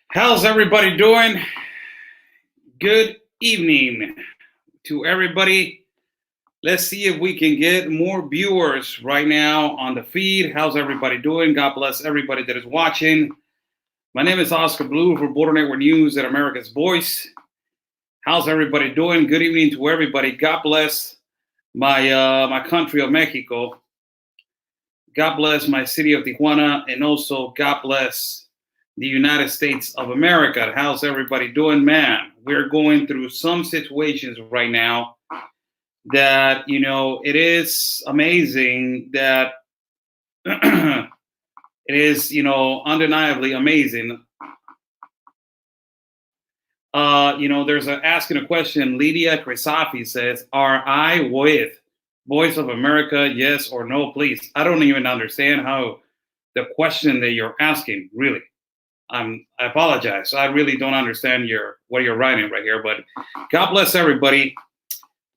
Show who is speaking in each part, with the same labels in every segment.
Speaker 1: How's everybody doing? Good evening to everybody. Let's see if we can get more viewers right now on the feed. How's everybody doing? God bless everybody that is watching. My name is Oscar Blue for Border Network News at America's Voice. How's everybody doing? Good evening to everybody. God bless my country of Mexico. God bless my city of Tijuana, and also God bless the United States of America. How's everybody doing? Man, we're going through some situations right now that, it is amazing that it is, undeniably amazing. There's asking a question. Lydia Crisafi says, are I with Voice of America? Yes or no, please. I don't even understand how the question that you're asking, really. I apologize. I really don't understand what you're writing right here, but God bless everybody.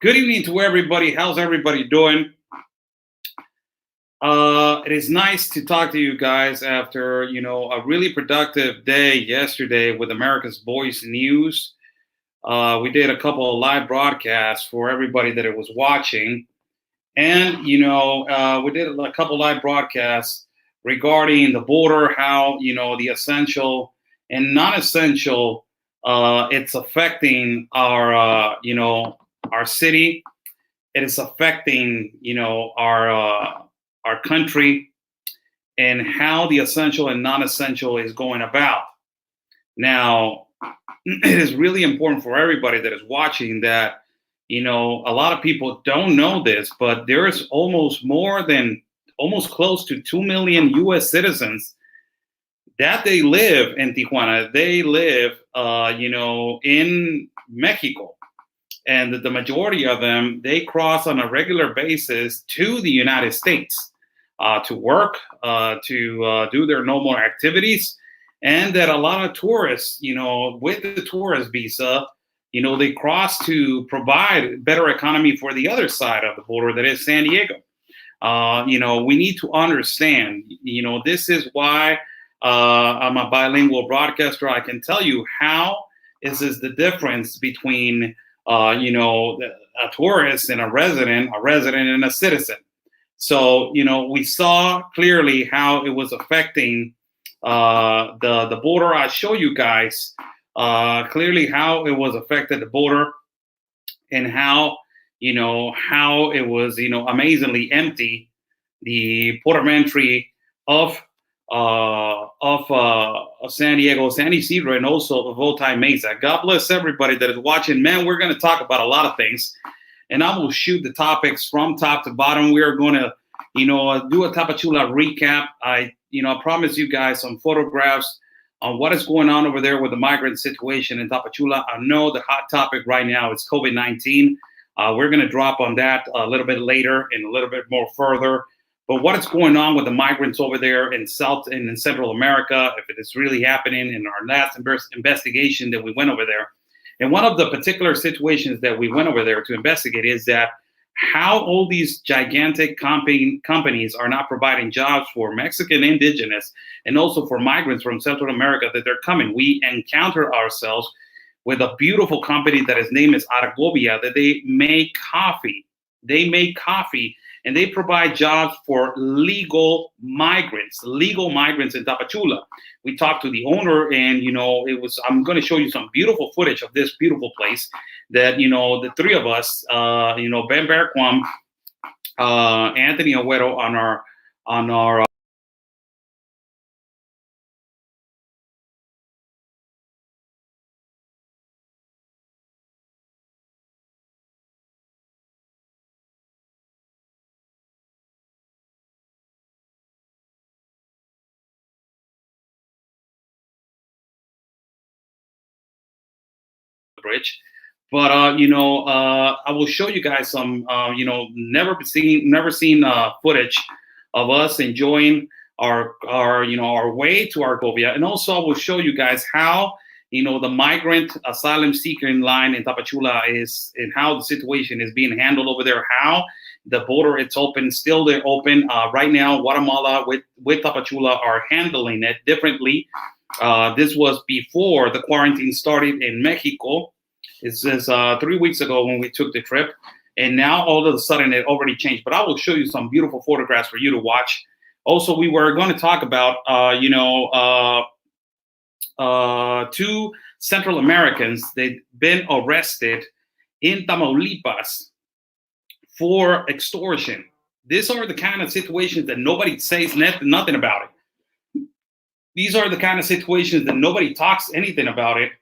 Speaker 1: Good evening to everybody. How's everybody doing? It is nice to talk to you guys after, a really productive day yesterday with America's Voice News. We did a couple of live broadcasts for everybody that it was watching. And, we did a couple of live broadcasts regarding the border, how, the essential and non-essential, it's affecting our, our city. It is affecting, our country, and how the essential and non-essential is going about. Now, it is really important for everybody that is watching that, a lot of people don't know this, but there is almost close to 2 million U.S. citizens that they live in Tijuana. They live, in Mexico. And the majority of them, they cross on a regular basis to the United States to work, to do their normal activities. And that a lot of tourists, with the tourist visa, they cross to provide better economy for the other side of the border, that is San Diego. We need to understand, this is why I'm a bilingual broadcaster. I can tell you how is the difference between, a tourist and a resident and a citizen. So, we saw clearly how it was affecting the border. I show you guys clearly how it was affected the border, and how it was, amazingly empty, the port of entry of San Diego, San Isidro, and also of Otay Mesa. God bless everybody that is watching. Man, we're going to talk about a lot of things, and I will shoot the topics from top to bottom. We are going to, do a Tapachula recap. I promise you guys some photographs on what is going on over there with the migrant situation in Tapachula. I know the hot topic right now is COVID-19. We're going to drop on that a little bit later and a little bit more further. But what is going on with the migrants over there in South and in Central America, if it is really happening, in our last investigation that we went over there. And one of the particular situations that we went over there to investigate is that how all these gigantic companies are not providing jobs for Mexican indigenous and also for migrants from Central America that they're coming. We encounter ourselves with a beautiful company that his name is Argovia, that they make coffee. They make coffee, and they provide jobs for legal migrants in Tapachula. We talked to the owner, and I'm going to show you some beautiful footage of this beautiful place that the three of us, Ben Berquam, Anthony Agüero on our bridge. But I will show you guys some never seen footage of us enjoying our way to Argovia, and also I will show you guys how the migrant asylum seeker line in Tapachula is, and how the situation is being handled over there. How the border, it's open, still they're open right now. Guatemala with Tapachula are handling it differently. This was before the quarantine started in Mexico. This is 3 weeks ago when we took the trip, and now all of a sudden it already changed. But I will show you some beautiful photographs for you to watch. Also, we were going to talk about, two Central Americans. They've been arrested in Tamaulipas for extortion. These are the kind of situations that nobody says nothing about it. These are the kind of situations that nobody talks anything about it.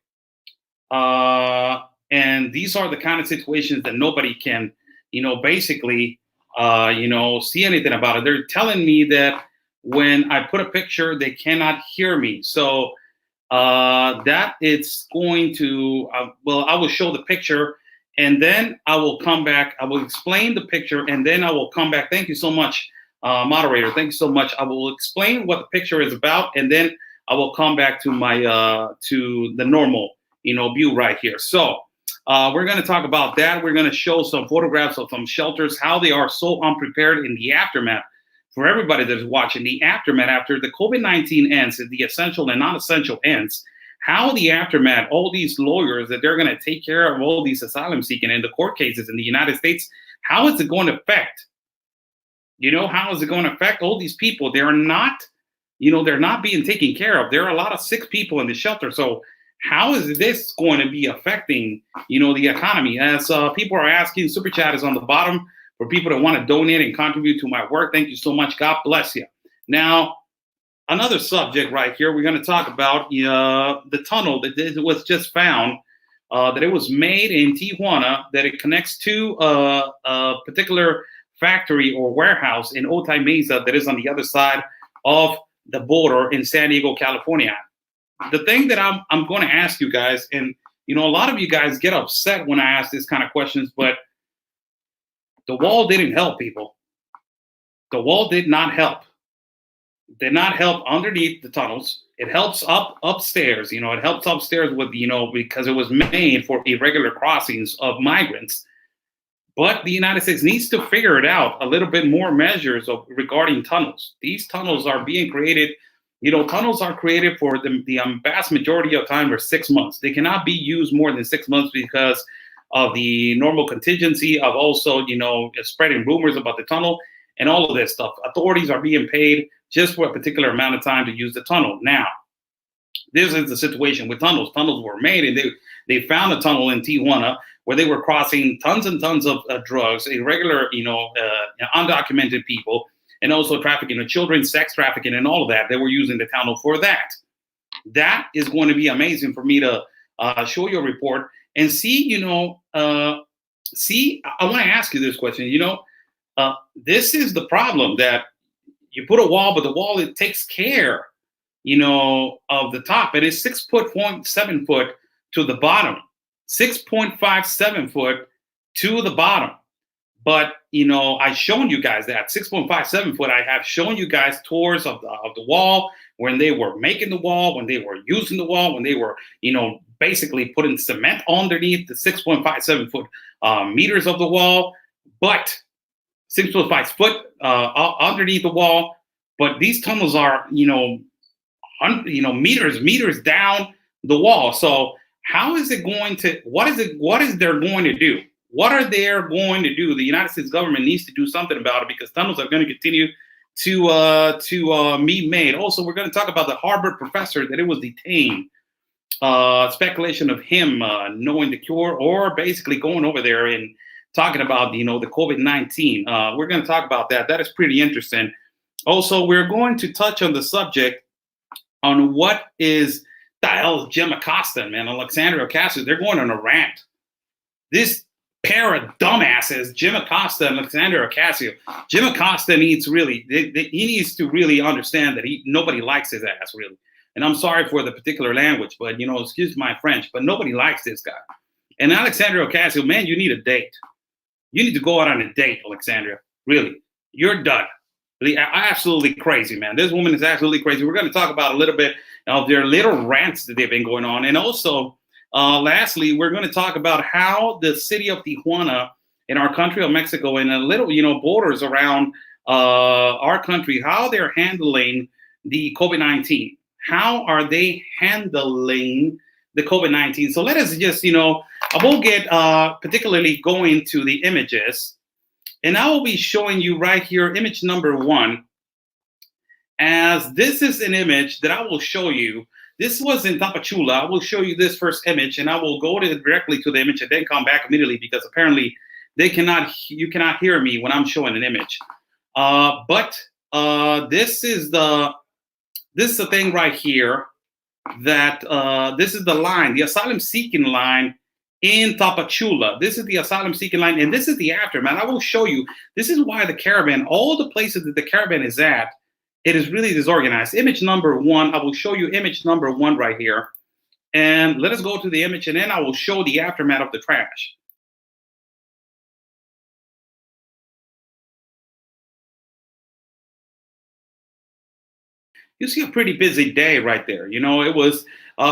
Speaker 1: And these are the kind of situations that nobody can, basically, see anything about it. They're telling me that when I put a picture, they cannot hear me. So that it's going to, I will show the picture, and then I will come back. I will explain the picture, and then I will come back. Thank you so much, moderator. Thank you so much. I will explain what the picture is about, and then I will come back to my to the normal view right here. So we're going to talk about that. We're going to show some photographs of some shelters, how they are so unprepared in the aftermath. For everybody that's watching, the aftermath after the COVID-19 ends, the essential and non-essential ends, how the aftermath, all these lawyers that they're going to take care of all these asylum seeking and the court cases in the United States, how is it going to affect? How is it going to affect all these people? They're not, they're not being taken care of. There are a lot of sick people in the shelter. So how is this going to be affecting, the economy? As people are asking, Super Chat is on the bottom for people that want to donate and contribute to my work. Thank you so much. God bless you. Now, another subject right here, we're going to talk about the tunnel that was just found, that it was made in Tijuana, that it connects to a particular factory or warehouse in Otay Mesa that is on the other side of the border in San Diego, California. The thing that I'm going to ask you guys, and a lot of you guys get upset when I ask this kind of questions, but the wall didn't help, people. The wall did not help. Did not help underneath the tunnels. It helps upstairs. It helps upstairs with, because it was made for irregular crossings of migrants. But the United States needs to figure it out, a little bit more measures regarding tunnels. These tunnels are being created. Tunnels are created for the vast majority of time for 6 months. They cannot be used more than 6 months because of the normal contingency of also, spreading rumors about the tunnel and all of this stuff. Authorities are being paid just for a particular amount of time to use the tunnel. Now, this is the situation with tunnels. Tunnels were made, and they found a tunnel in Tijuana where they were crossing tons and tons of drugs, irregular, undocumented people, and also trafficking of children, sex trafficking, and all of that. They were using the tunnel for that. That is going to be amazing for me to show you a report and see, I want to ask you this question. This is the problem, that you put a wall, but the wall, it takes care, of the top. It is 6.7 foot to the bottom, 6.57 foot to the bottom. But, I've shown you guys that 6.57 foot. I have shown you guys tours of the wall, when they were making the wall, when they were using the wall, when they were, basically putting cement underneath the 6.57 foot meters of the wall, but 6.5 foot underneath the wall. But these tunnels are, meters down the wall. So how is it going to? What is there going to do? What are they going to do? The United States government needs to do something about it, because tunnels are going to continue to be made. Also, we're going to talk about the Harvard professor that it was detained. Speculation of him knowing the cure, or basically going over there and talking about the COVID-19. We're going to talk about that. That is pretty interesting. Also, we're going to touch on the subject on what is the hell Jim Acosta, man, Alexandria Ocasio. They're going on a rant. This pair of dumbasses, Jim Acosta and Alexandria Ocasio. Jim Acosta needs really, he needs to really understand that nobody likes his ass, really. And I'm sorry for the particular language, but, excuse my French, but nobody likes this guy. And Alexandria Ocasio, man, you need a date. You need to go out on a date, Alexandria. Really. You're done. Absolutely crazy, man. This woman is absolutely crazy. We're going to talk about a little bit of their little rants that they've been going on. And also, lastly, we're going to talk about how the city of Tijuana in our country of Mexico and a little, borders around our country, how they're handling the COVID-19. How are they handling the COVID-19? So let us just, I will get particularly going to the images. And I will be showing you right here, image number 1, as this is an image that I will show you. This was in Tapachula. I will show you this first image, and I will go directly to the image and then come back immediately because apparently you cannot hear me when I'm showing an image. But this is the thing right here that this is the line, the asylum seeking line in Tapachula. This is the asylum seeking line, and this is the aftermath. I will show you. This is why the caravan, all the places that the caravan is at, it is really disorganized. Image number 1, I will show you image number 1 right here. And let us go to the image, and then I will show the aftermath of the trash. You see a pretty busy day right there. It was,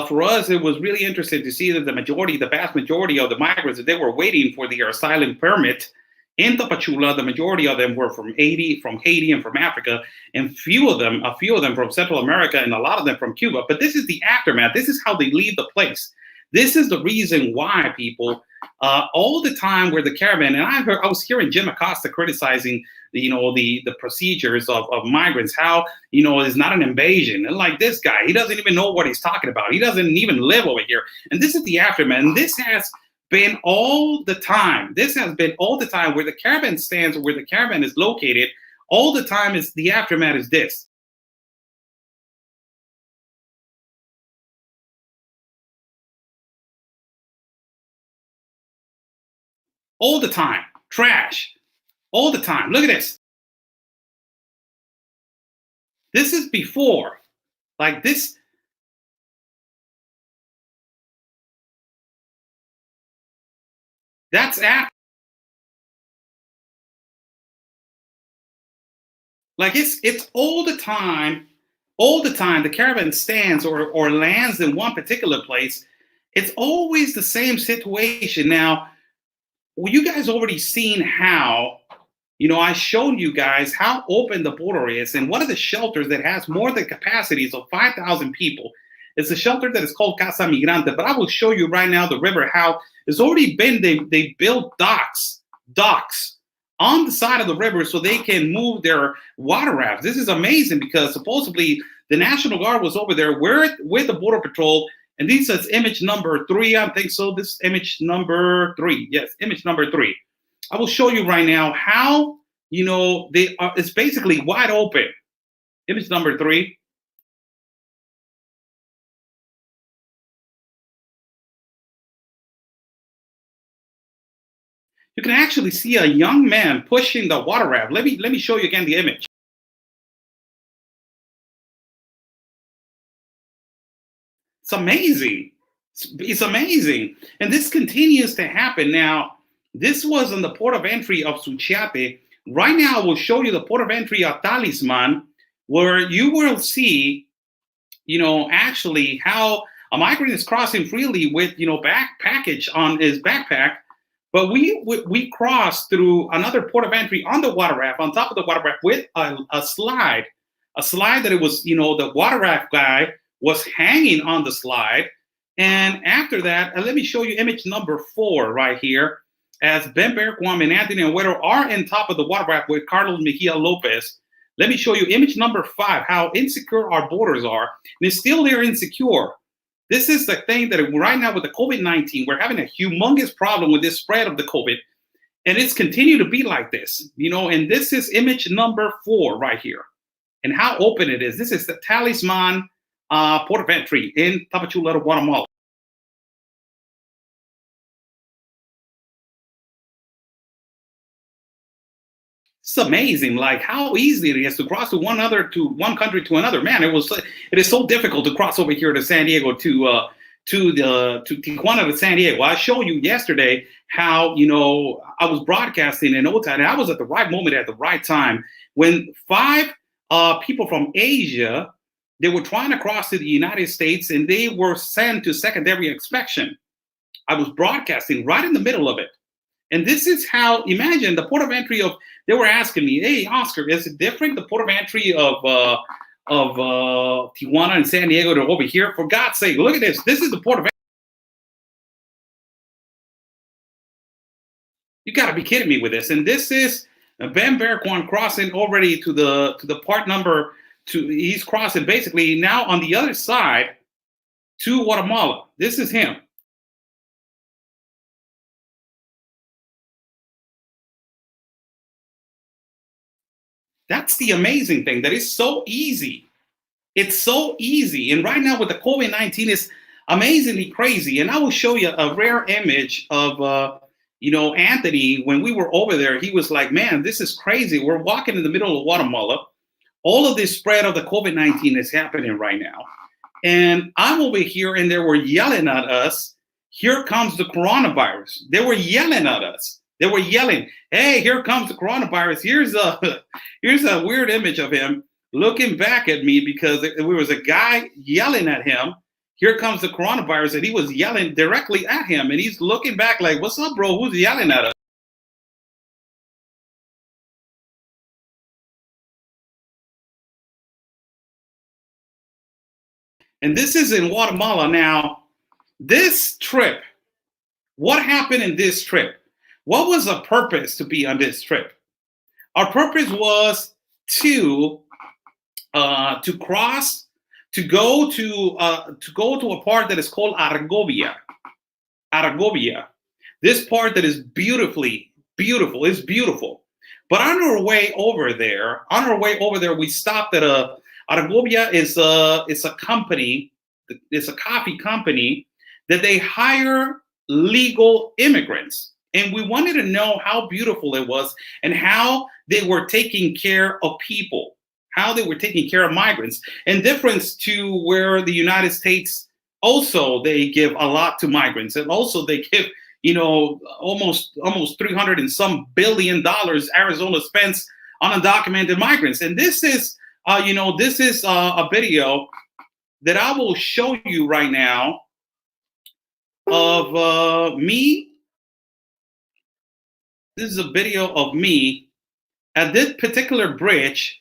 Speaker 1: for us, it was really interesting to see that the vast majority of the migrants, that they were waiting for their asylum permit in Tapachula. The majority of them were from Haiti, and from Africa, and a few of them from Central America, and a lot of them from Cuba. But this is the aftermath. This is how they leave the place. This is the reason why people, all the time where the caravan, and I was hearing Jim Acosta criticizing the procedures of migrants, how, it's not an invasion. And like this guy, he doesn't even know what he's talking about. He doesn't even live over here. And this is the aftermath. And this has been all the time. This has been all the time where the caravan stands, or where the caravan is located. All the time is the aftermath is this. All the time. Trash. All the time. Look at this. This is before. Like this. That's after. Like it's all the time. All the time the caravan stands or lands in one particular place. It's always the same situation. Now, well, you guys already seen how, I showed you guys how open the border is, and one of the shelters that has more than capacities of 5,000 people. It's a shelter that is called Casa Migrante, but I will show you right now the river, how it's already been, they built docks on the side of the river so they can move their water rafts. This is amazing because supposedly the National Guard was over there with the Border Patrol. And this is image number 3, I think so. This image number 3. Yes, image number 3. I will show you right now how, it's basically wide open. Image number 3. You can actually see a young man pushing the water raft. Let me show you again the image. It's amazing. It's amazing. And this continues to happen. Now, this was on the port of entry of Suchiate. Right now, I will show you the port of entry of Talisman, where you will see, actually how a migrant is crossing freely with, package on his backpack. But we crossed through another port of entry on the water raft, on top of the water raft, with a slide that it was, the water raft guy was hanging on the slide. And after that, let me show you image number 4 right here, as Ben Berquam and Anthony Agüero are in top of the water raft with Carlos Mejia Lopez. Let me show you image number 5, how insecure our borders are. And it's still there insecure. This is the thing that right now with the COVID-19, we're having a humongous problem with this spread of the COVID. And it's continued to be like this, and this is image number 4 right here. And how open it is. This is the Talisman port of entry in Tapachula, Guatemala. It's amazing, like how easy it is to cross to one country to another. Man, it is so difficult to cross over here to San Diego to Tijuana to San Diego. I showed you yesterday how I was broadcasting in OTA, and I was at the right moment at the right time when 5 people from Asia, they were trying to cross to the United States, and they were sent to secondary inspection. I was broadcasting right in the middle of it. And this is how, imagine the port of entry of, they were asking me, hey, Oscar, is it different, the port of entry of Tijuana and San Diego to over here? For God's sake, look at this. This is the port of entry. You got to be kidding me with this. And this is Ben Berquan crossing already to the part number 2. He's crossing basically now on the other side to Guatemala. This is him. That's the amazing thing, that it's so easy. It's so easy. And right now with the COVID-19, it's amazingly crazy. And I will show you a rare image of, Anthony. When we were over there, he was like, man, this is crazy. We're walking in the middle of Guatemala. All of this spread of the COVID-19 is happening right now. And I'm over here, and they were yelling at us, here comes the coronavirus. They were yelling at us. They were yelling, hey, here comes the coronavirus. Here's a weird image of him looking back at me, because there was a guy yelling at him, here comes the coronavirus, and he was yelling directly at him, and he's looking back like, what's up, bro? Who's yelling at us? And this is in Guatemala. Now, this trip, what happened in this trip? What was the purpose to be on this trip? Our purpose was to cross, to go to a part that is called Argovia. Argovia. This part that is beautiful. It's beautiful. But on our way over there, we stopped at Argovia is a company. It's a coffee company that they hire legal immigrants. And we wanted to know how beautiful it was and how they were taking care of people, how they were taking care of migrants, and difference to where the United States also, they give a lot to migrants, and also they give, almost 300 and some billion dollars Arizona spends on undocumented migrants. And this is, a video that I will show you right now of me. This is a video of me at this particular bridge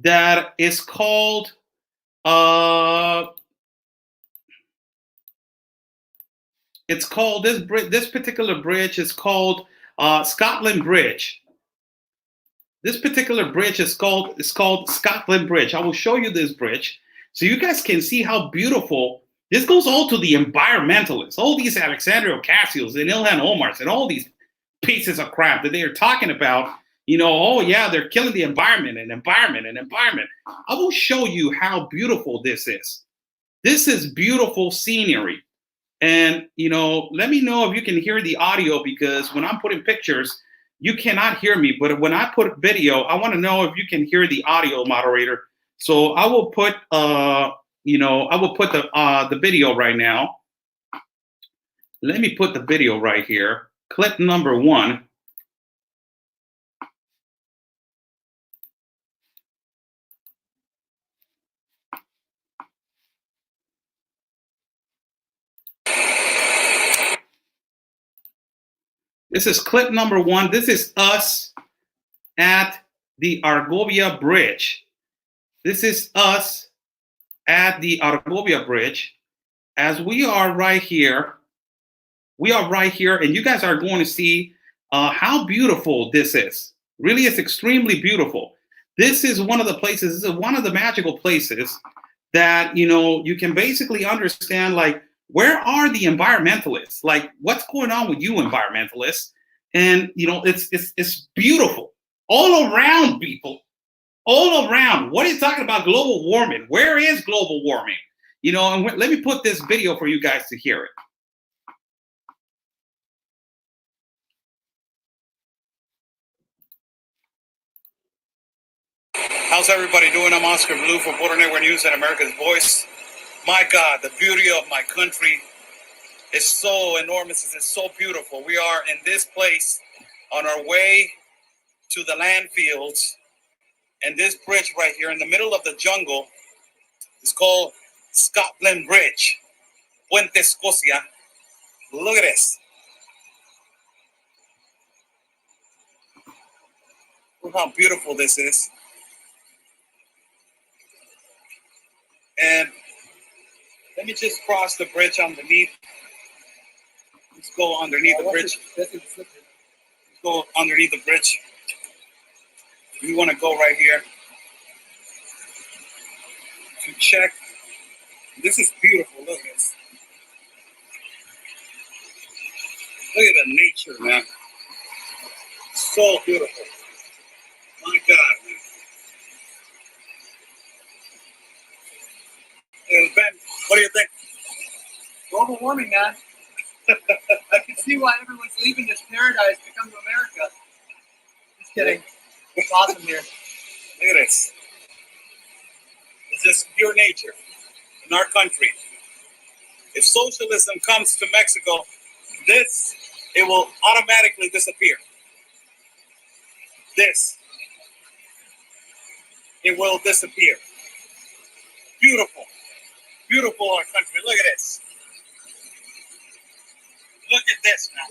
Speaker 1: that is called, this particular bridge is called Scotland Bridge. This particular bridge is called Scotland Bridge. I will show you this bridge so you guys can see how beautiful. This goes all to the environmentalists, all these Alexandria Ocasios and Ilhan Omars and all these pieces of crap that they are talking about, oh yeah, they're killing the environment and environment. I will show you how beautiful this is. This is beautiful scenery. And, let me know if you can hear the audio, because when I'm putting pictures, you cannot hear me. But when I put video, I want to know if you can hear the audio, moderator. So I will put, the video right now. Let me put the video right here. Clip number 1. This is clip number 1. This is us at the Argovia Bridge. This is us at the Argovia Bridge. As we are right here, and you guys are going to see how beautiful this is. Really, it's extremely beautiful. This is one of the places, this is one of the magical places that, you can basically understand, like, where are the environmentalists? Like, what's going on with you environmentalists? And, it's beautiful all around, people, all around. What are you talking about global warming? Where is global warming? And let me put this video for you guys to hear it. How's everybody doing? I'm Oscar Blue for Border Network News and America's Voice. My God, the beauty of my country is so enormous. It's so beautiful. We are in this place on our way to the landfills. And this bridge right here in the middle of the jungle is called Scotland Bridge, Puente Scotia. Look at this. Look how beautiful this is. And let me just cross the bridge underneath. Let's go underneath the bridge. Let's go underneath the bridge. We want to go right here to check. This is beautiful. Look at this. Look at the nature, man. So beautiful. My God, man. Hey, Ben, what do you think?
Speaker 2: Global warming, man. I can see why everyone's leaving this paradise to come to America. Just kidding. It's awesome here.
Speaker 1: Look at this. It's just pure nature in our country. If socialism comes to Mexico, it will automatically disappear. It will disappear. Beautiful. Beautiful, our country. Look at this. Look at this now.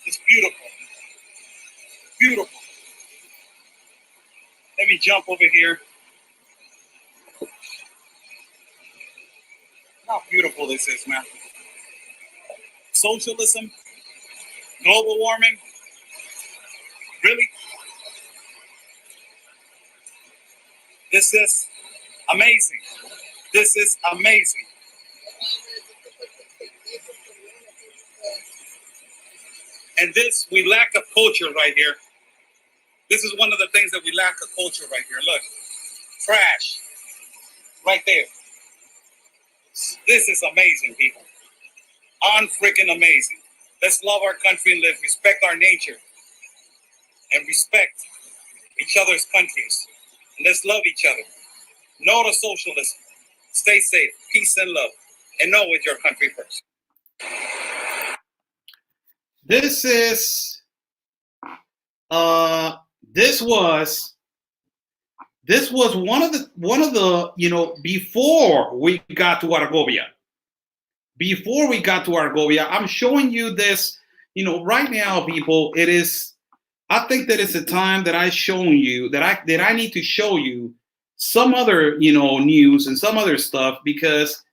Speaker 1: It's beautiful. Beautiful. Let me jump over here. How beautiful this is, man. Socialism, global warming. Really? This is amazing. This is amazing. And this, we lack a culture right here. This is one of the things that we lack a culture right here. Look, trash right there. This is amazing, people. Unfreaking amazing. Let's love our country and respect our nature and respect each other's countries. And let's love each other. No to socialism. Stay safe. Peace and love. And know with your country first. This is this was one of the before we got to Argovia. Before we got to Argovia, I'm showing you this, right now, people. I think that it's a time that I've shown you that I need to show you some other, news and some other stuff, because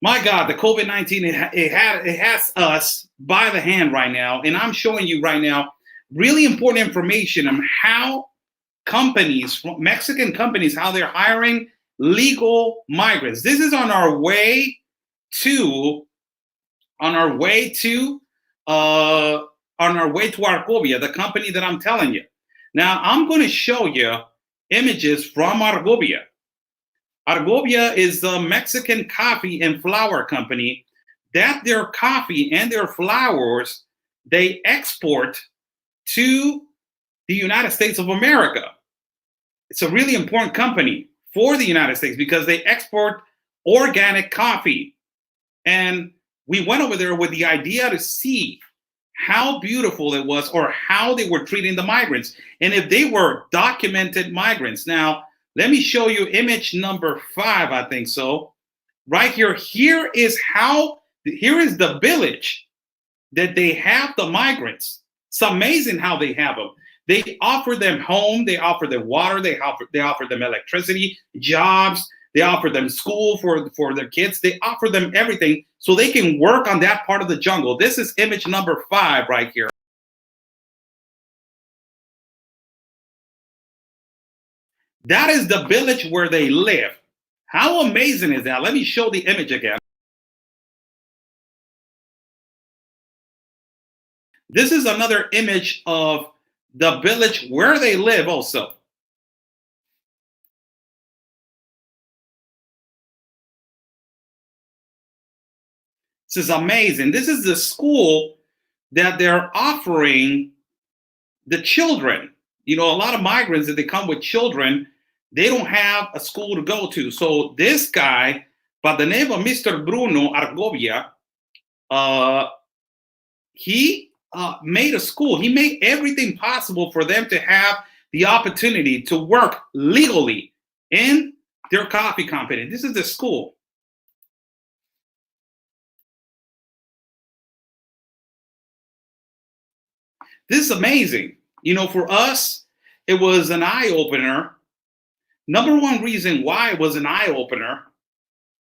Speaker 1: my God, the COVID-19, it has us by the hand right now. And I'm showing you right now really important information on how companies, Mexican companies, how they're hiring legal migrants. This is on our way to Argovia, the company that I'm telling you. Now, I'm going to show you images from Argovia. Argovia is a Mexican coffee and flour company that their coffee and their flours, they export to the United States of America. It's a really important company for the United States because they export organic coffee. And we went over there with the idea to see how beautiful it was, or how they were treating the migrants, and if they were documented migrants. Now, let me show you image number 5, I think so. Right here, here is the village that they have the migrants. It's amazing how they have them. They offer them home, they offer them water, they offer them electricity, jobs, they offer them school for their kids, they offer them everything so they can work on that part of the jungle. This is image number 5 right here. That is the village where they live. How amazing is that? Let me show the image again. This is another image of the village where they live also. This is amazing. This is the school that they're offering the children. A lot of migrants, that they come with children, they don't have a school to go to. So this guy, by the name of Mr. Bruno Argovia, he made a school. He made everything possible for them to have the opportunity to work legally in their coffee company. This is the school. This is amazing. For us, it was an eye-opener. Number one reason why it was an eye-opener,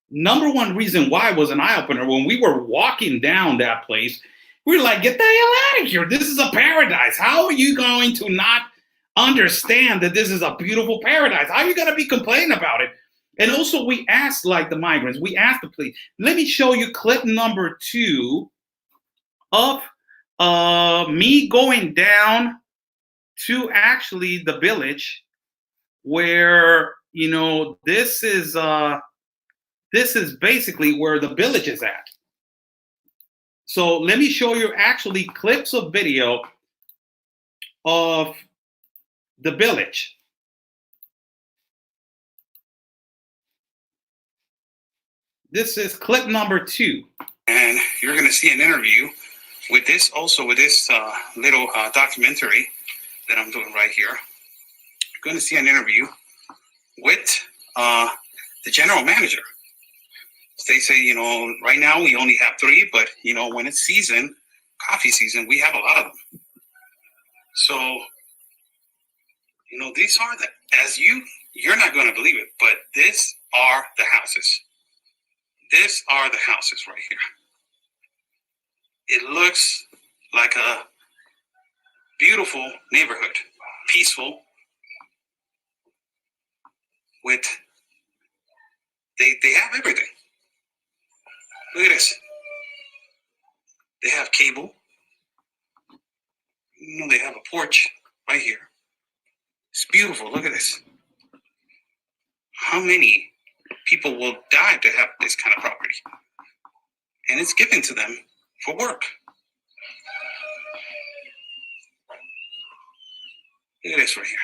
Speaker 1: when we were walking down that place, we were like, get the hell out of here. This is a paradise. How are you going to not understand that this is a beautiful paradise? How are you going to be complaining about it? And also we asked the migrants, we asked the police. Let me show you clip number 2 of me going down to actually the village where, this is basically where the village is at. So let me show you actually clips of video of the village. This is clip number 2.
Speaker 3: And you're going to see an interview with this little documentary that I'm doing right here. You're going to see an interview with the general manager. They say, right now we only have 3, but, when it's coffee season, we have a lot of them. So, these are you're not going to believe it, but these are the houses. These are the houses right here. It looks like a beautiful neighborhood, peaceful, they have everything. Look at this. They have cable. They have a porch right here. It's beautiful. Look at this. How many people will die to have this kind of property? And it's given to them for work. Look at this right here.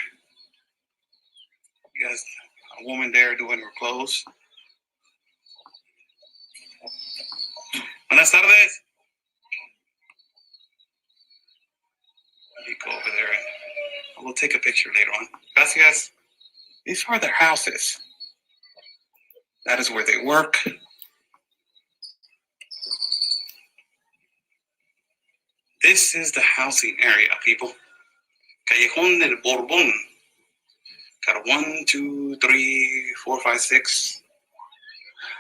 Speaker 3: You guys, a woman there doing her clothes. Buenas tardes. Let me go over there and we'll take a picture later on. Gracias. These are their houses. That is where they work. This is the housing area, people. Callejón del Borbón. Got a 1, 2, 3, 4, 5, 6,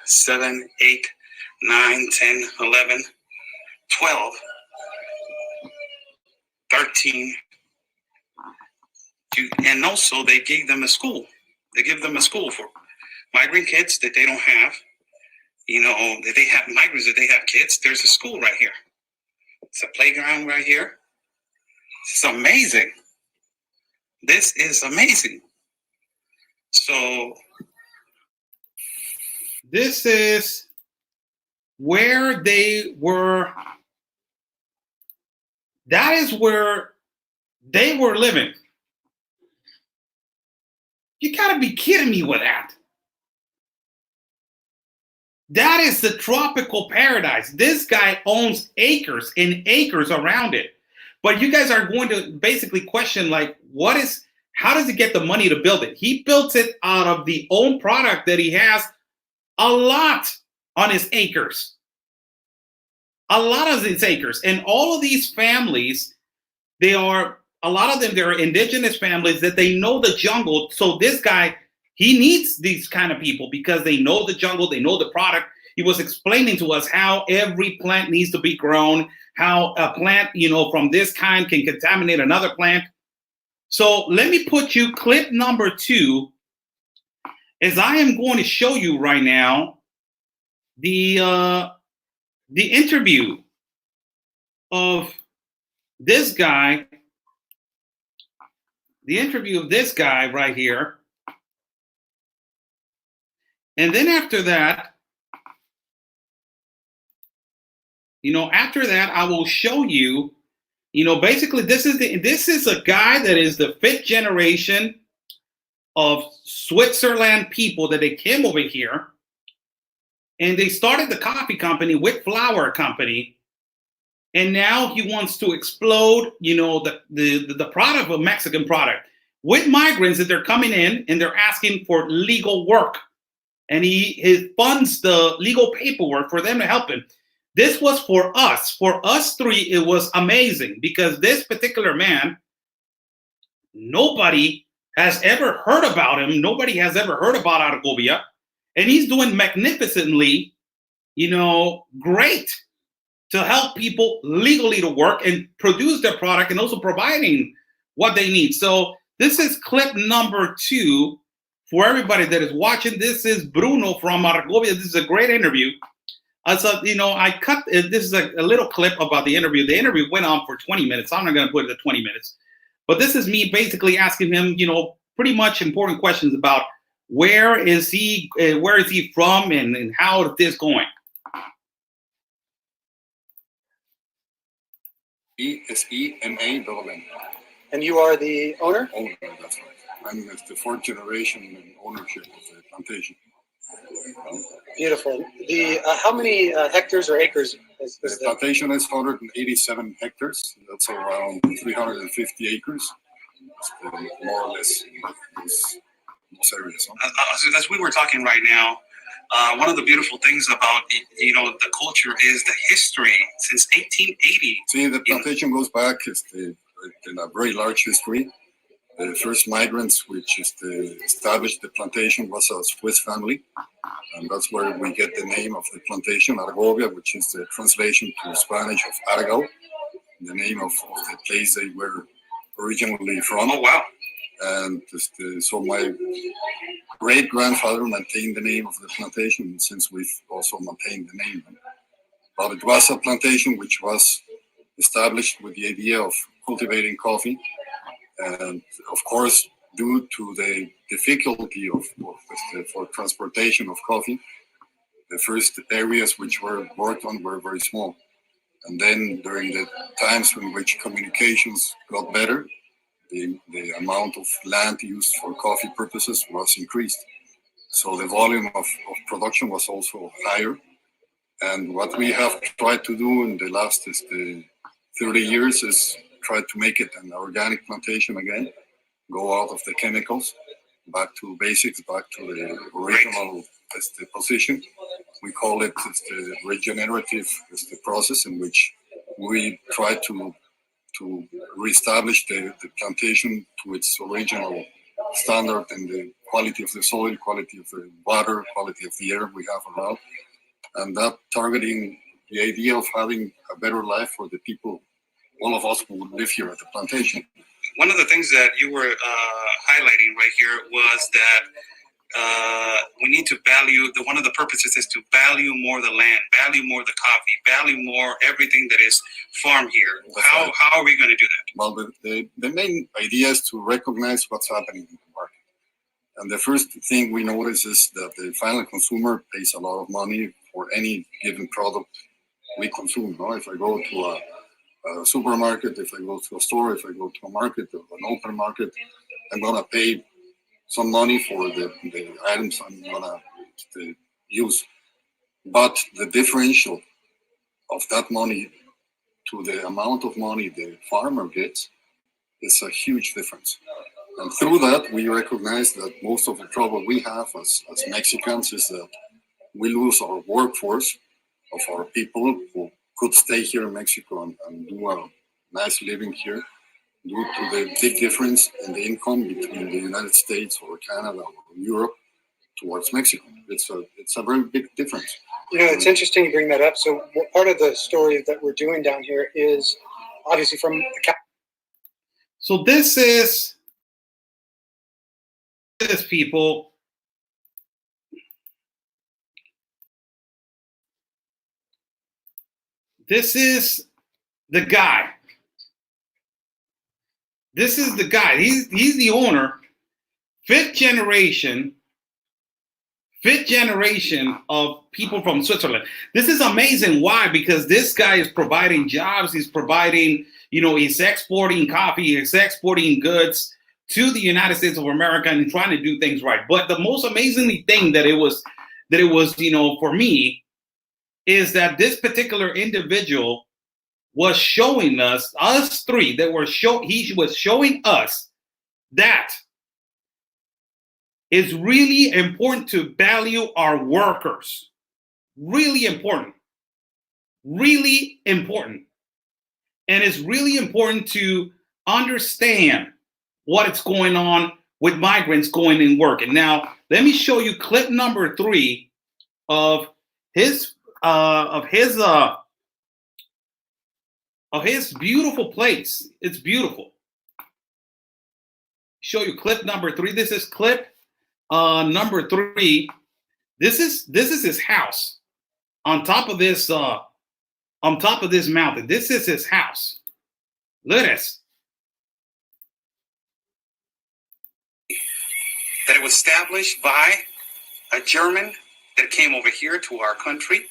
Speaker 3: 7, 8, 9, 10, 11, 12, 13. And also they gave them a school. They give them a school for migrant kids that they don't have. That they have migrants, that they have kids. There's a school right here. It's a playground right here. It's amazing. This is amazing. So
Speaker 1: this is where they were. That is where they were living. You gotta be kidding me with that. That is the tropical paradise. This guy owns acres and acres around it. But you guys are going to basically question, how does he get the money to build it? He built it out of the own product that he has a lot on his acres. A lot of his acres. And all of these families, a lot of them, they're indigenous families that they know the jungle. So this guy, he needs these kind of people because they know the jungle, they know the product. He was explaining to us how every plant needs to be grown, how a plant, from this kind can contaminate another plant. So let me put you clip number 2, as I am going to show you right now the interview of this guy. The interview of this guy right here. And then after that, I will show you, basically this is a guy that is the 5th generation of Switzerland people that they came over here. And they started the coffee company with flour company. and now he wants to explode, the product of Mexican product with migrants that they're coming in and they're asking for legal work, and he funds the legal paperwork for them to help him. This was for us three. It was amazing because this particular man, nobody has ever heard about him. Nobody has ever heard about Argovia, and he's doing magnificently, great to help people legally to work and produce their product and also providing what they need. So this is clip number 2 for everybody that is watching. This is Bruno from Argovia. This is a great interview. So, I cut, this is a little clip about the interview. The interview went on for 20 minutes. I'm not going to put it at 20 minutes. But this is me basically asking him, pretty much important questions about where is he from, and how is this going?
Speaker 4: ESEMA.
Speaker 2: And you are the owner?
Speaker 4: Owner, that's right. I'm the 4th generation in ownership of the plantation.
Speaker 2: Beautiful. The how many hectares or acres is
Speaker 4: the plantation is 187 hectares. That's around 350 acres. More or less in those areas.
Speaker 3: As we were talking right now, one of the beautiful things about the culture is the history since 1880.
Speaker 4: See, the plantation goes back in a very large history. The first migrants which established the plantation was a Swiss family, and that's where we get the name of the plantation, Argovia, which is the translation to Spanish of Argao, the name of the place they were originally from.
Speaker 3: Oh, wow.
Speaker 4: And so my great-grandfather maintained the name of the plantation, since we've also maintained the name. But it was a plantation which was established with the idea of cultivating coffee. And of course, due to the difficulty for transportation of coffee, the first areas which were worked on were very small. And then during the times in which communications got better, the amount of land used for coffee purposes was increased. So the volume of production was also higher. And what we have tried to do in the last 30 years is try to make it an organic plantation again, go out of the chemicals, back to basics, back to the original position. We call it the regenerative process, in which we try to reestablish the plantation to its original standard, and the quality of the soil, quality of the water, quality of the air we have around, and that targeting the idea of having a better life for the people, all of us who live here at the plantation.
Speaker 3: One of the things that you were highlighting right here was that we need to value, one of the purposes is to value more the land, value more the coffee, value more everything that is farmed here. How are we going to do that?
Speaker 4: Well, the main idea is to recognize what's happening in the market. And the first thing we notice is that the final consumer pays a lot of money for any given product we consume. No? If I go to a supermarket, if I go to a store, if I go to a market, an open market, I'm going to pay some money for the items I'm going to use. But the differential of that money to the amount of money the farmer gets is a huge difference. And through that, we recognize that most of the trouble we have as Mexicans is that we lose our workforce of our people who could stay here in Mexico and do a nice living here, due to the big difference in the income between the United States or Canada or Europe towards Mexico. It's a very big difference.
Speaker 2: It's interesting you bring that up. So part of the story that we're doing down here is obviously from the.
Speaker 1: So this is people. This is the guy. This is the guy. He's the owner. Fifth generation of people from Switzerland. This is amazing. Why? Because this guy is providing jobs. He's providing, he's exporting coffee. He's exporting goods to the United States of America and trying to do things right. But the most amazing thing that it was, for me, is that this particular individual was showing us three, he was showing us that it's really important to value our workers. Really important. Really important. And it's really important to understand what's going on with migrants going in work. And now let me show you clip number 3 of his beautiful place. It's beautiful. Show you clip number 3. This is clip number 3. This is his house on top of this mountain. This is his house. Look at this.
Speaker 3: That it was established by a German that came over here to our country,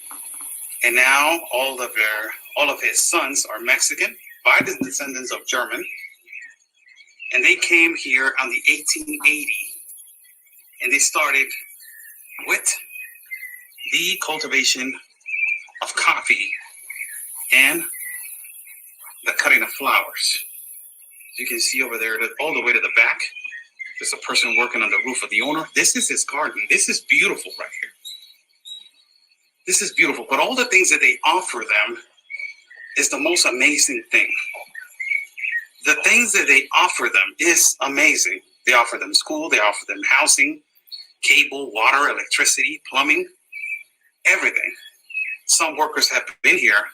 Speaker 3: and now all of his sons are Mexican by the descendants of German, and they came here on the 1880, and they started with the cultivation of coffee and the cutting of flowers. You can see over there, all the way to the back, there's a person working on the roof of the owner. This is his garden. This is beautiful right here. This is beautiful. But all the things that they offer them is the most amazing thing. The things that they offer them is amazing. They offer them school. They offer them housing, cable, water, electricity, plumbing, everything. Some workers have been here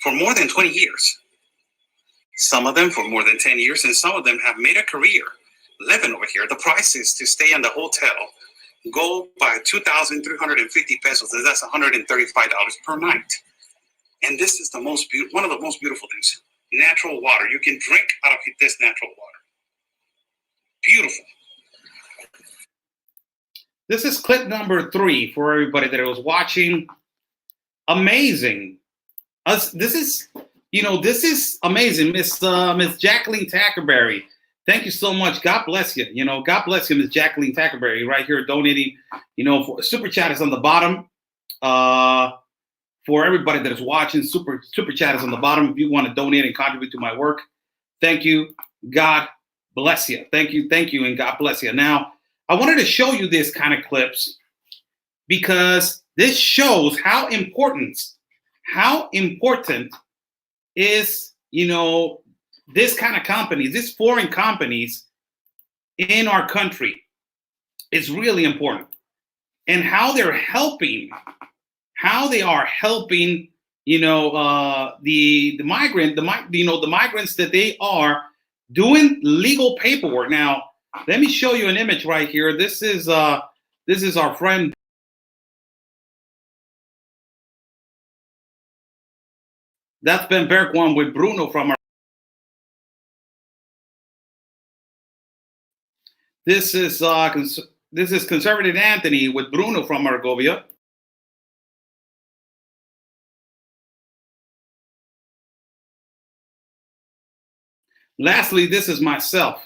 Speaker 3: for more than 20 years. Some of them for more than 10 years, and some of them have made a career living over here. The prices to stay in the hotel go by 2,350 pesos. That's $135 per night. And this is one of the most beautiful things. Natural water. You can drink out of this natural water. Beautiful.
Speaker 1: This is clip number 3 for everybody that was watching. Amazing. This is amazing. Miss Jacqueline Tackerberry. Thank you so much. God bless you. God bless you, Miss Jacqueline Tackerberry, right here donating. For super chat is on the bottom. For everybody that is watching, super chat is on the bottom. If you want to donate and contribute to my work, thank you. God bless you. Thank you, and God bless you. Now, I wanted to show you this kind of clips because this shows how important is this kind of companies, these foreign companies in our country. Is really important, and how they are helping the migrants that they are doing legal paperwork. Now, let me show you an image right here. This is our friend. That's Ben Bergwan with Bruno from our. This is Conservative Anthony with Bruno from Argovia. Lastly, this is myself.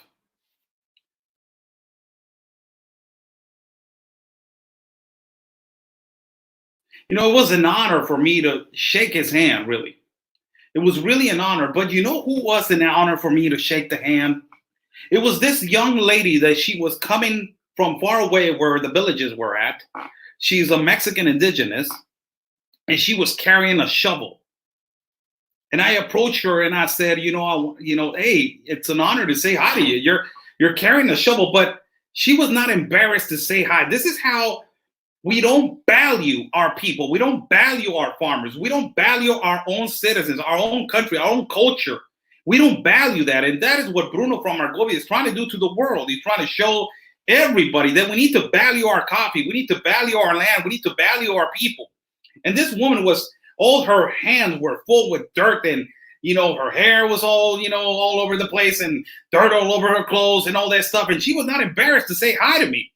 Speaker 1: It was an honor for me to shake his hand, really. It was really an honor. But you know who was an honor for me to shake the hand? It was this young lady that she was coming from far away where the villages were at. She's a Mexican indigenous, and she was carrying a shovel. And I approached her and I said, hey, it's an honor to say hi to you. You're carrying a shovel, but she was not embarrassed to say hi. This is how we don't value our people. We don't value our farmers. We don't value our own citizens, our own country, our own culture. We don't value that. And that is what Bruno from Argovia is trying to do to the world. He's trying to show everybody that we need to value our coffee. We need to value our land. We need to value our people. And this woman all her hands were full with dirt, and, her hair was all over the place, and dirt all over her clothes and all that stuff. And she was not embarrassed to say hi to me.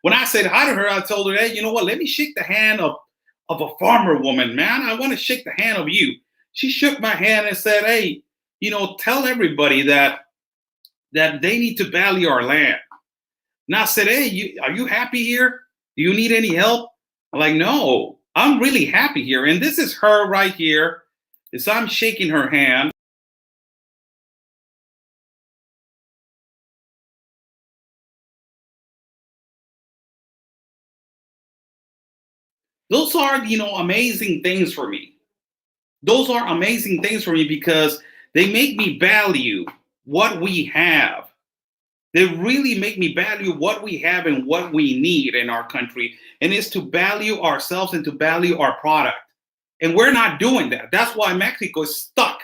Speaker 1: When I said hi to her, I told her, hey, you know what? Let me shake the hand of a farmer woman, man. I want to shake the hand of you. She shook my hand and said, hey, tell everybody that they need to value our land. And I said, hey, are you happy here? Do you need any help? I'm like, no, I'm really happy here. And this is her right here. is I'm shaking her hand. Those are, amazing things for me. Those are amazing things for me because they make me value what we have. They really make me value what we have and what we need in our country. And it's to value ourselves and to value our product. And we're not doing that. That's why Mexico is stuck.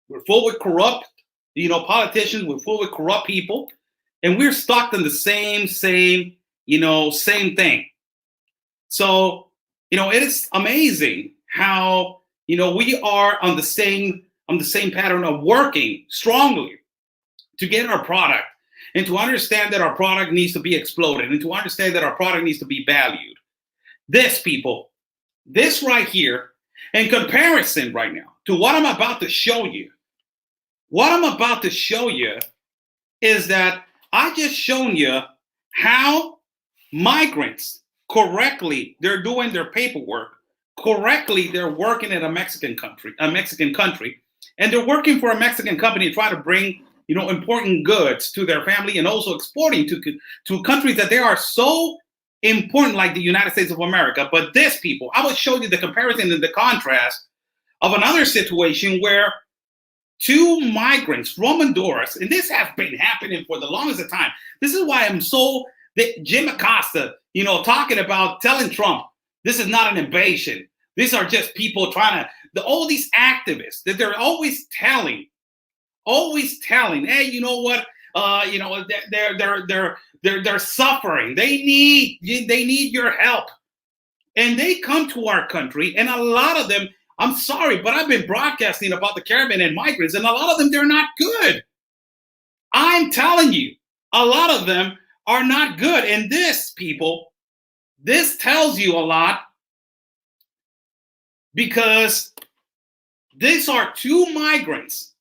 Speaker 1: We're full with corrupt, politicians. We're full with corrupt people. And we're stuck in the same thing. So, it is amazing how, we are on the same pattern of working strongly to get our product and to understand that our product needs to be exploded and to understand that our product needs to be valued. This right here, in comparison right now to what I'm about to show you, is that I just shown you how migrants correctly, they're doing their paperwork, correctly they're working at a Mexican country, and they're working for a Mexican company to try to bring important goods to their family and also exporting to countries that they are so important, like the United States of America. But this people, I will show you the comparison and the contrast of another situation where two migrants from Honduras, and this has been happening for the longest time. This is why I'm so, Jim Acosta, talking about telling Trump, this is not an invasion. These are just people trying to, all these activists that they're always telling, hey, you know what? They're suffering. They need your help. And they come to our country, and a lot of them, I'm sorry, but I've been broadcasting about the caravan and migrants, and a lot of them, they're not good. I'm telling you, a lot of them are not good. And this tells you a lot, because these are two migrants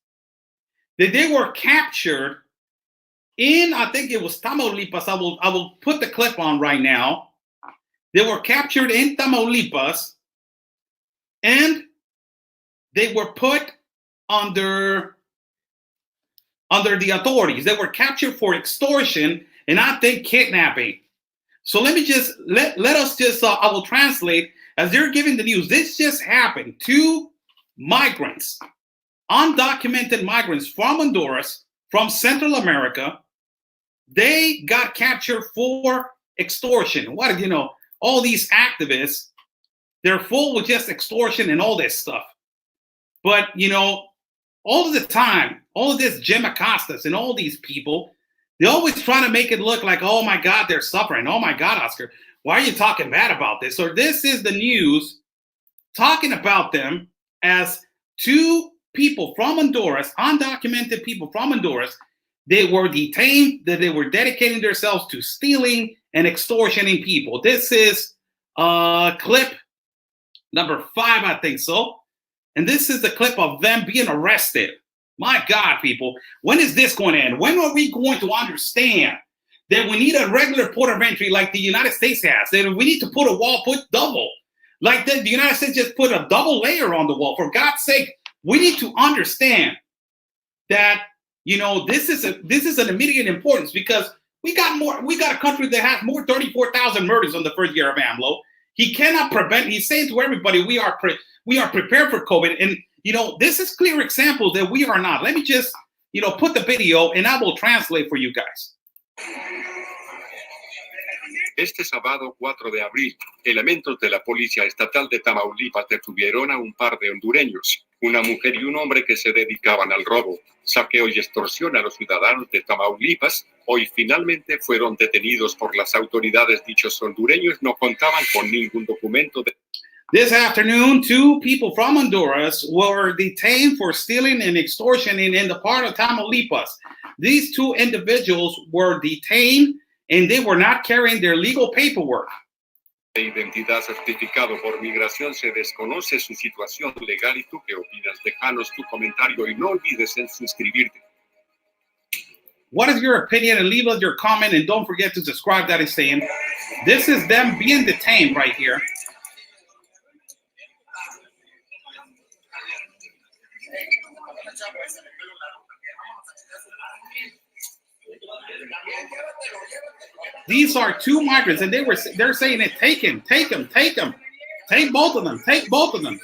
Speaker 1: that they were captured in, I think it was Tamaulipas. I will put the clip on right now. They were captured in Tamaulipas, and they were put under the authorities. They were captured for extortion and I think kidnapping. So let me just let us just I will translate as they're giving the news. This just happened. Two migrants, undocumented migrants from Honduras, from Central America, they got captured for extortion. What, all these activists, they're full with just extortion and all this stuff. But, all of the time, all of this Jim Acostas and all these people, they always trying to make it look like, oh my God, they're suffering. Oh my God, Oscar, why are you talking bad about this? Or this is the news talking about them as two people from Honduras, undocumented people from Honduras. They were detained, that they were dedicating themselves to stealing and extortioning people. This is clip number 5, I think so. And this is the clip of them being arrested. My God, people, when is this going to end? When are we going to understand that we need a regular port of entry like the United States has? That we need to put a wall, put double. Like the United States just put a double layer on the wall. For God's sake, we need to understand that, this is an immediate importance, because we got a country that has more 34,000 murders on the first year of AMLO. He cannot prevent, he's saying to everybody, we are prepared for COVID. And, this is clear example that we are not. Let me just, put the video and I will translate for you guys.
Speaker 5: Este sábado 4 de abril, elementos de la Policía Estatal de Tamaulipas detuvieron a un par de hondureños, una mujer y un hombre que se dedicaban al robo, saqueo y extorsión a los ciudadanos de Tamaulipas. Hoy finalmente fueron detenidos por las autoridades. Dichos hondureños no contaban con ningún documento de...
Speaker 1: This afternoon, 2 people from Honduras were detained for stealing and extortion in the part of Tamaulipas. These 2 individuals were detained and they were not carrying their legal paperwork.
Speaker 5: De identidad certificado por migración, se desconoce su situación legal. ¿Y tú qué opinas? Déjanos tu comentario y no olvides en suscribirte.
Speaker 1: What is your opinion? And leave us your comment, and don't forget to subscribe. That is saying, this is them being detained right here. These are two migrants, and they're saying it. Take him, take him, take him, take both of them, take both of them.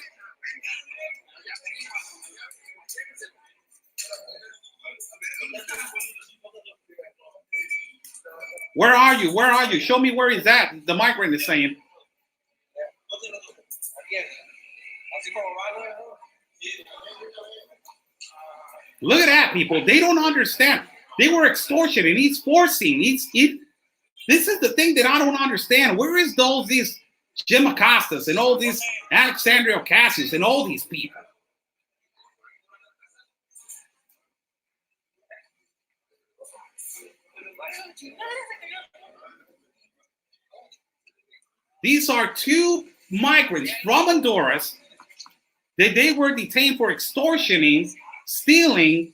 Speaker 1: Where are you? Where are you? Show me where he's at. The migrant is saying. Look at that, people. They don't understand. They were extortion, and he's forcing. This is the thing that I don't understand. Where is these Jim Acostas and all these Alexandria Ocasios and all these people? These are two migrants from Honduras that they were detained for extortioning, stealing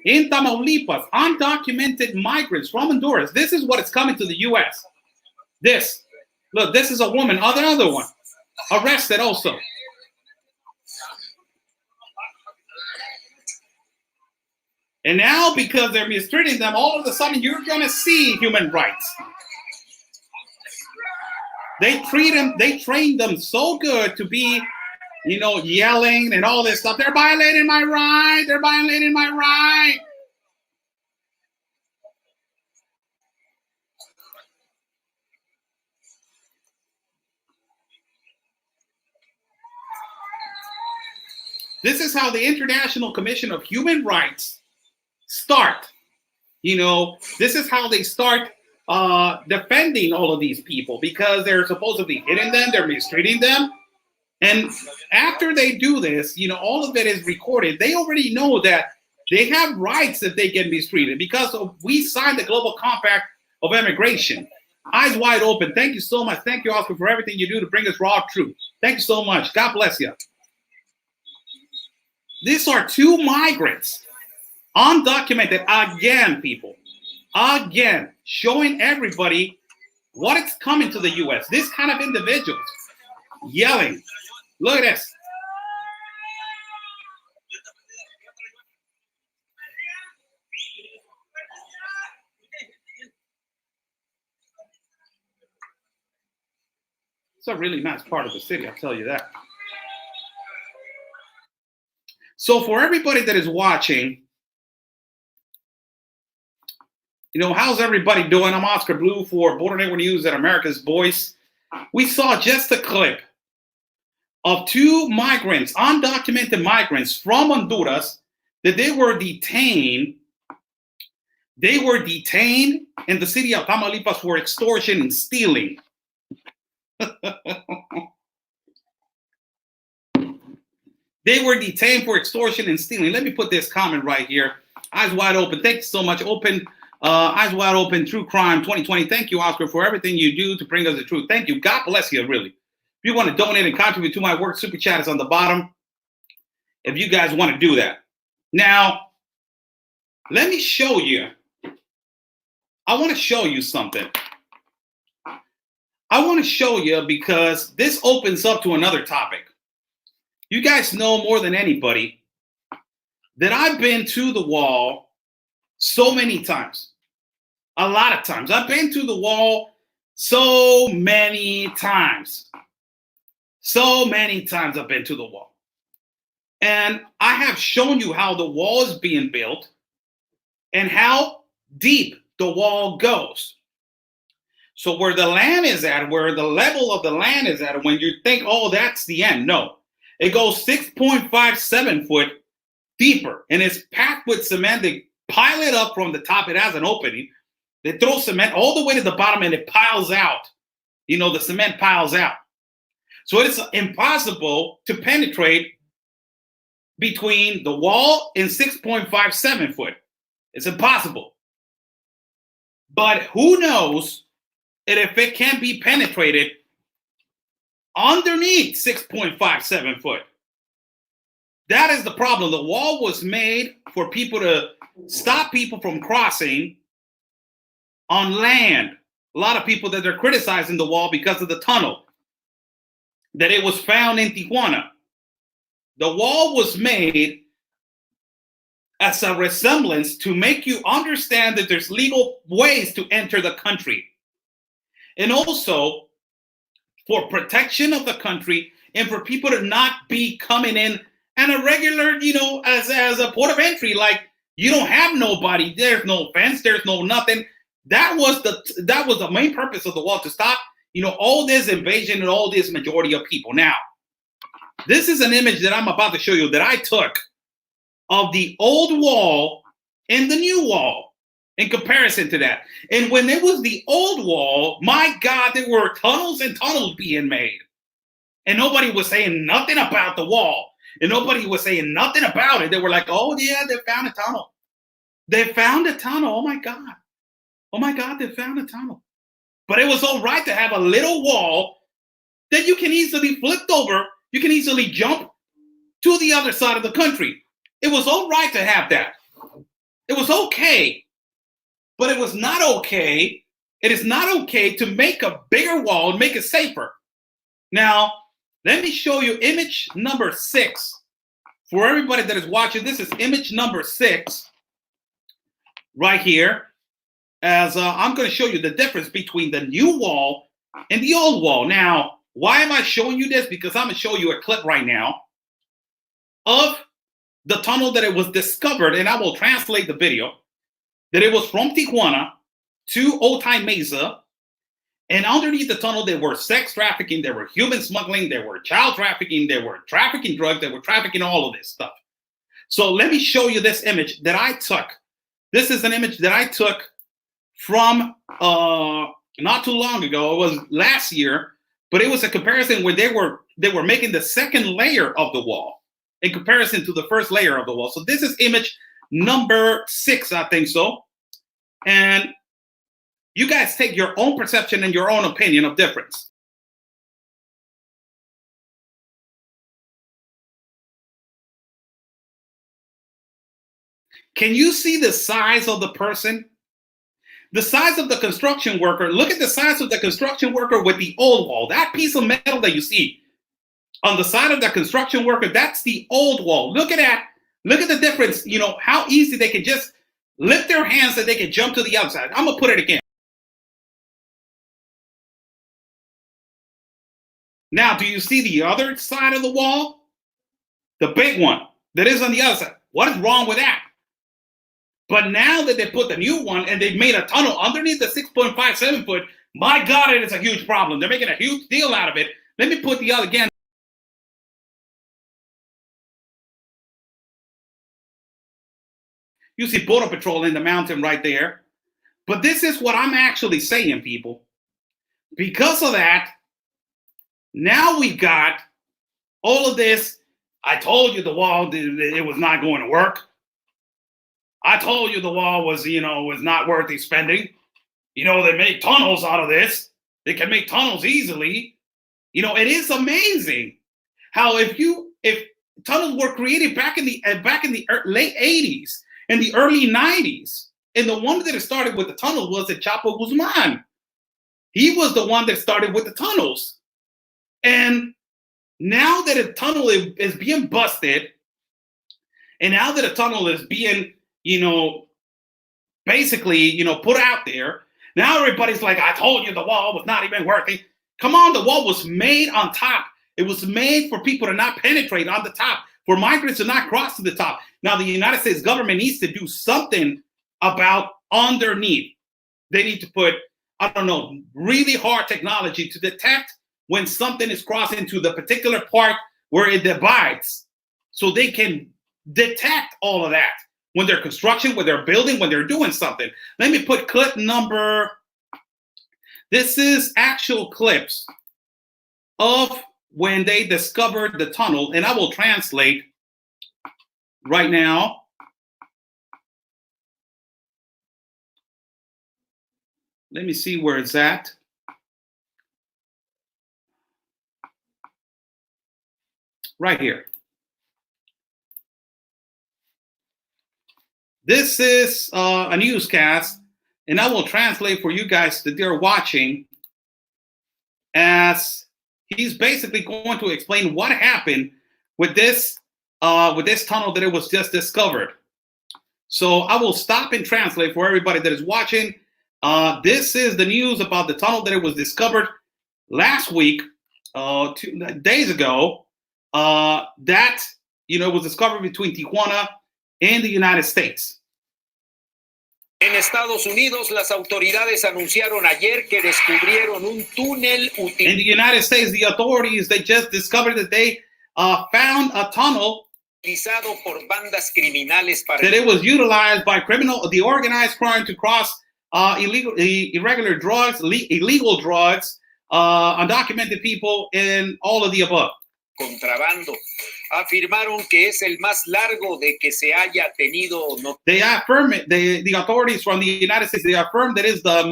Speaker 1: in Tamaulipas, undocumented migrants from Honduras. This is what is coming to the U.S. Look, this is a woman, another one, arrested also. And now, because they're mistreating them, all of a sudden you're going to see human rights. They train them so good to be, yelling and all this stuff. They're violating my right. They're violating my right. This is how the International Commission of Human Rights start. This is how they start defending all of these people, because they're supposedly hitting them, they're mistreating them. And after they do this, all of it is recorded. They already know that they have rights if they get mistreated, because we signed the Global Compact of Immigration. Eyes wide open. Thank you so much. Thank you, Oscar, for everything you do to bring us raw truth. Thank you so much. God bless you. These are two migrants, undocumented, again, people. Again, showing everybody what is coming to the U.S. This kind of individuals yelling. Look at this. It's a really nice part of the city, I'll tell you that. So for everybody that is watching, how's everybody doing? I'm Oscar Blue for Border Network News at America's Voice. We saw just a clip of two migrants, undocumented migrants from Honduras, that they were detained. They were detained in the city of Tamaulipas for extortion and stealing. They were detained for extortion and stealing. Let me put this comment right here. Eyes wide open. Thank you so much. Eyes wide open. True Crime 2020. Thank you, Oscar, for everything you do to bring us the truth. Thank you. God bless you, really. If you want to donate and contribute to my work, Super Chat is on the bottom. If you guys want to do that. Now, let me show you. I want to show you something. I want to show you because this opens up to another topic. You guys know more than anybody that I've been to the wall so many times. A lot of times. I've been to the wall so many times. So many times I've been to the wall. And I have shown you how the wall is being built and how deep the wall goes. So where the land is at, where the level of the land is at, when you think, oh, that's the end. No. It goes 6.57 foot deeper, and it's packed with cement. They pile it up from the top. It has an opening. They throw cement all the way to the bottom, and it piles out. The cement piles out. So it's impossible to penetrate between the wall and 6.57 foot. It's impossible. But who knows if it can be penetrated underneath 6.57 foot. That is the problem. The wall was made for people to stop people from crossing on land. A lot of people that they're criticizing the wall because of the tunnel, that it was found in Tijuana. The wall was made as a resemblance to make you understand that there's legal ways to enter the country. and also for protection of the country and for people to not be coming in and a regular, as a port of entry, like you don't have nobody, there's no fence, there's no nothing. That was the main purpose of the wall, to stop, all this invasion and all this majority of people. Now, this is an image that I'm about to show you that I took of the old wall and the new wall in comparison to that. And when it was the old wall, my God, there were tunnels and tunnels being made. And nobody was saying nothing about the wall. And nobody was saying nothing about it. They were like, oh, yeah, they found a tunnel. They found a tunnel. Oh, my God. Oh, my God, they found a tunnel. But it was all right to have a little wall that you can easily flip over. You can easily jump to the other side of the country. It was all right to have that. It was okay. But it was not okay. It is not okay to make a bigger wall and make it safer. Now, let me show you image number 6. For everybody that is watching, this is image number 6 right here. As I'm going to show you the difference between the new wall and the old wall. Now, why am I showing you this? Because I'm going to show you a clip right now of the tunnel that it was discovered, and I will translate the video, that it was from Tijuana to Old Time Mesa, and underneath the tunnel there were sex trafficking, there were human smuggling, there were child trafficking, there were trafficking drugs, there were trafficking all of this stuff. So let me show you this image that I took. This is an image that I took from not too long ago. It was last year, but it was a comparison where they were making the second layer of the wall in comparison to the first layer of the wall. So this is image number 6, I think so. And you guys take your own perception and your own opinion of difference. Can you see the size of the person? The size of the construction worker. Look at the size of the construction worker with the old wall. That piece of metal that you see on the side of the construction worker, that's the old wall. Look at that. Look at the difference. How easy they can just lift their hands and they can jump to the other side. I'm going to put it again. Now, do you see the other side of the wall? The big one that is on the other side. What is wrong with that? But now that they put the new one and they've made a tunnel underneath the 6.57 foot, my God, it is a huge problem. They're making a huge deal out of it. Let me put the other again. You see Border Patrol in the mountain right there. But this is what I'm actually saying, people. Because of that, now we've got all of this. I told you the wall, it was not going to work. I told you the wall was, was not worth the spending. They make tunnels out of this. They can make tunnels easily. It is amazing how if tunnels were created back in the late 80s and the early 90s, and the one that started with the tunnels was the Chapo Guzman. He was the one that started with the tunnels. And now that a tunnel is being busted, and now that a tunnel is being basically, put out there. Now everybody's like, I told you the wall was not even working. Come on, the wall was made on top. It was made for people to not penetrate on the top, for migrants to not cross to the top. Now the United States government needs to do something about underneath. They need to put, really hard technology to detect when something is crossing to the particular part where it divides, so they can detect all of that. When they're construction, when they're building, when they're doing something. Let me put clip number. This is actual clips of when they discovered the tunnel, and I will translate right now. Let me see where it's at. Right here. This is a newscast, and I will translate for you guys that they're watching, as he's basically going to explain what happened with this tunnel that it was just discovered. So I will stop and translate for everybody that is watching. This is the news about the tunnel that it was discovered last week, 2 days ago. That was discovered between Tijuana and the United States.
Speaker 6: En Estados Unidos, las autoridades anunciaron ayer que descubrieron un túnel
Speaker 1: In the United States, the authorities, they just discovered that they found a tunnel
Speaker 6: utilizado por bandas criminales para
Speaker 1: that it was utilized by the organized crime to cross illegal drugs, undocumented people, and all of the above.
Speaker 6: contrabando. Afirmaron que es el más largo de que se haya tenido.
Speaker 1: They affirm it. The authorities from the United States, they affirm that it's the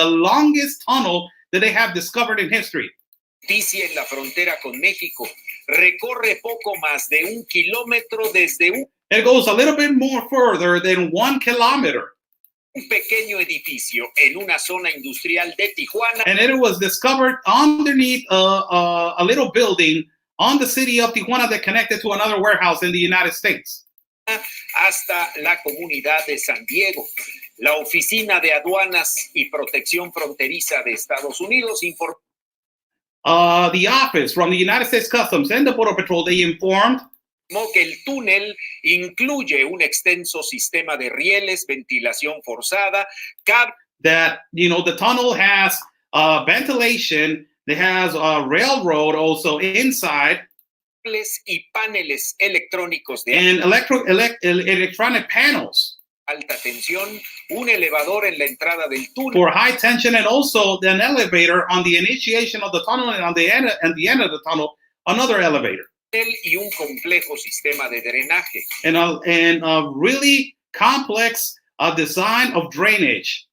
Speaker 1: longest tunnel that they have discovered in history.
Speaker 6: Noticia en la frontera con México. Recorre poco más de 1 kilómetro desde
Speaker 1: It goes a little bit more further than 1 kilometer.
Speaker 6: un pequeño edificio en una zona industrial de Tijuana.
Speaker 1: And it was discovered underneath a little building on the city of Tijuana that connected to another warehouse in the United States.
Speaker 6: Hasta la comunidad de San Diego. La Oficina de Aduanas y Protección Fronteriza de Estados Unidos informó
Speaker 1: The office from the United States Customs and the Border Patrol, they informed
Speaker 6: que el túnel incluye un extenso sistema de rieles, ventilación forzada,
Speaker 1: that, the tunnel has ventilation, it has a railroad also inside,
Speaker 6: cables y paneles electrónicos de
Speaker 1: and electronic panels
Speaker 6: alta tensión, un elevador en la entrada del túnel
Speaker 1: for high tension, and also an elevator on the initiation of the tunnel, and on the end of the tunnel, another elevator.
Speaker 6: y un complejo sistema de drenaje.
Speaker 1: And a really complex design of drainage.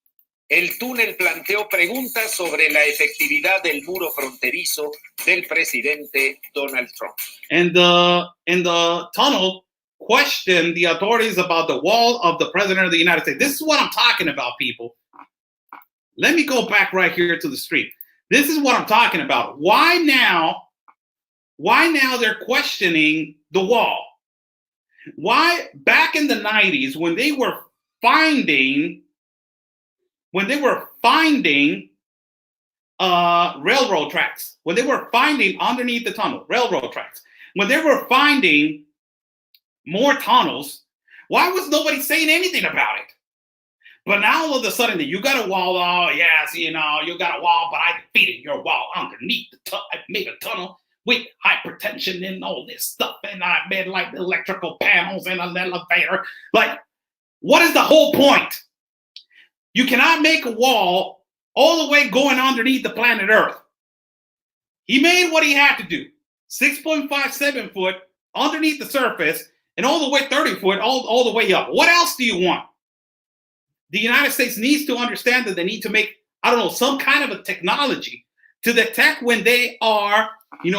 Speaker 6: El túnel planteó preguntas sobre la efectividad del muro fronterizo del presidente Donald Trump.
Speaker 1: And the tunnel questioned the authorities about the wall of the president of the United States. This is what I'm talking about, people. Let me go back right here to the street. This is what I'm talking about. Why now they're questioning the wall? Why back in the 90s when they were finding railroad tracks, when they were finding underneath the tunnel, railroad tracks, when they were finding more tunnels, why was nobody saying anything about it? But now all of a sudden, you got a wall, yes, you got a wall, but I defeated your wall underneath the tunnel. I made a tunnel with hypertension and all this stuff, and I made like electrical panels and an elevator. Like, what is the whole point? You cannot make a wall all the way going underneath the planet Earth. He made what he had to do, 6.57 foot underneath the surface, and all the way 30 foot, all the way up. What else do you want? The United States needs to understand that they need to make, some kind of a technology to detect when they are,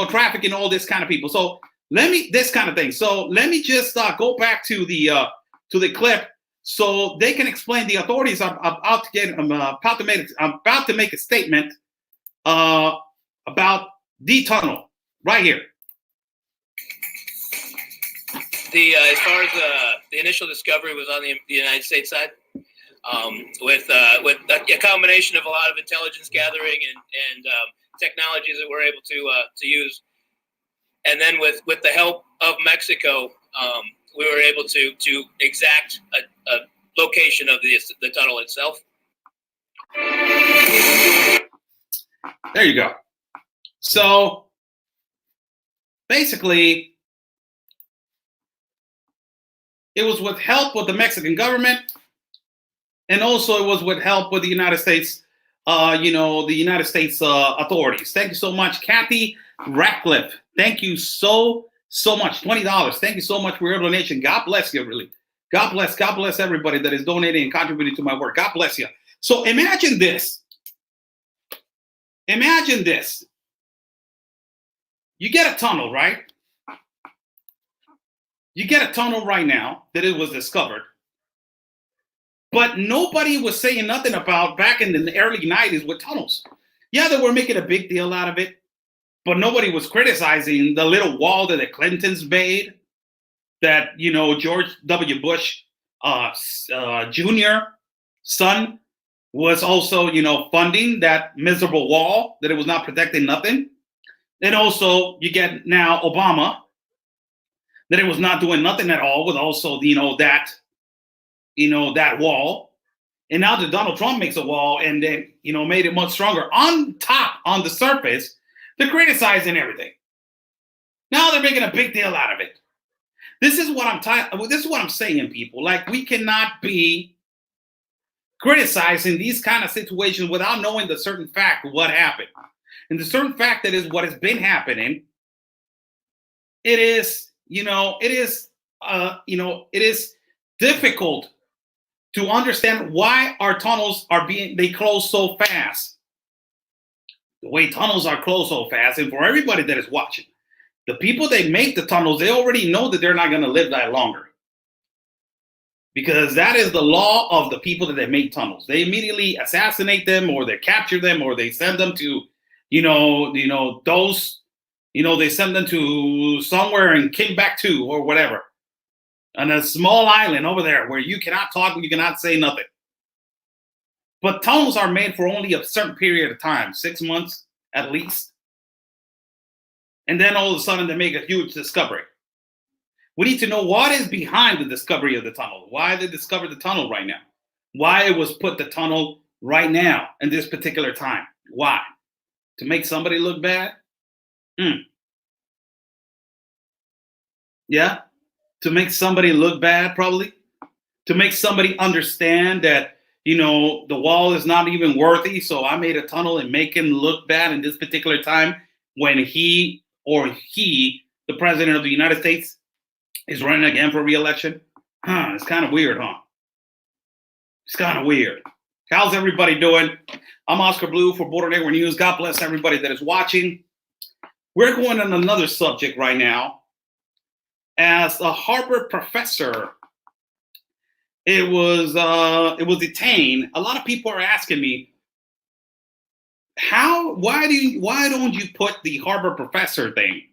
Speaker 1: trafficking all this kind of people. So this kind of thing. So let me just go back to the clip so they can explain. The authorities are about to make a statement about the tunnel right here.
Speaker 7: As far as the initial discovery was on the United States side, with a combination of a lot of intelligence gathering and technologies that we're able to use, and then with the help of Mexico, we were able to exact a location of the tunnel itself.
Speaker 1: There you go. So basically, it was with help with the Mexican government, and also it was with help with the United States, the United States authorities. Thank you so much, Kathy Ratcliffe. Thank you so much. $20. Thank you so much for your donation. God bless you, really. God bless everybody that is donating and contributing to my work. God bless you. So imagine this. Imagine this. You get a tunnel, right? You get a tunnel right now that it was discovered. But nobody was saying nothing about back in the early 90s with tunnels. Yeah, they were making a big deal out of it, but nobody was criticizing the little wall that the Clintons made, that, George W. Bush Jr. son was also, funding that miserable wall, that it was not protecting nothing. Then also you get now Obama, that it was not doing nothing at all with also, that wall. And now that Donald Trump makes a wall and then, made it much stronger on top, on the surface, they're criticizing everything. Now they're making a big deal out of it. This is what I'm saying, people. Like, we cannot be criticizing these kind of situations without knowing the certain fact of what happened. And the certain fact that is what has been happening. It is difficult to understand why our tunnels they close so fast. The way tunnels are closed so fast, and for everybody that is watching, the people that make the tunnels, they already know that they're not going to live that longer. Because that is the law of the people that they make tunnels. They immediately assassinate them, or they capture them, or they send them to, they send them to somewhere in Timbuktu or whatever. On a small island over there where you cannot talk, you cannot say nothing. But tunnels are made for only a certain period of time, 6 months at least. And then all of a sudden they make a huge discovery. We need to know what is behind the discovery of the tunnel. Why they discovered the tunnel right now. Why it was put the tunnel right now in this particular time. Why? To make somebody look bad? Yeah? To make somebody look bad, probably? To make somebody understand that, the wall is not even worthy, so I made a tunnel and make him look bad in this particular time when he, the president of the United States, is running again for re-election. It's kind of weird, huh? It's kind of weird. How's everybody doing? I'm Oscar Blue for Border Network News. God bless everybody that is watching. We're going on another subject right now. As a Harvard professor, it was detained. A lot of people are asking me, why don't you put the Harvard professor thing?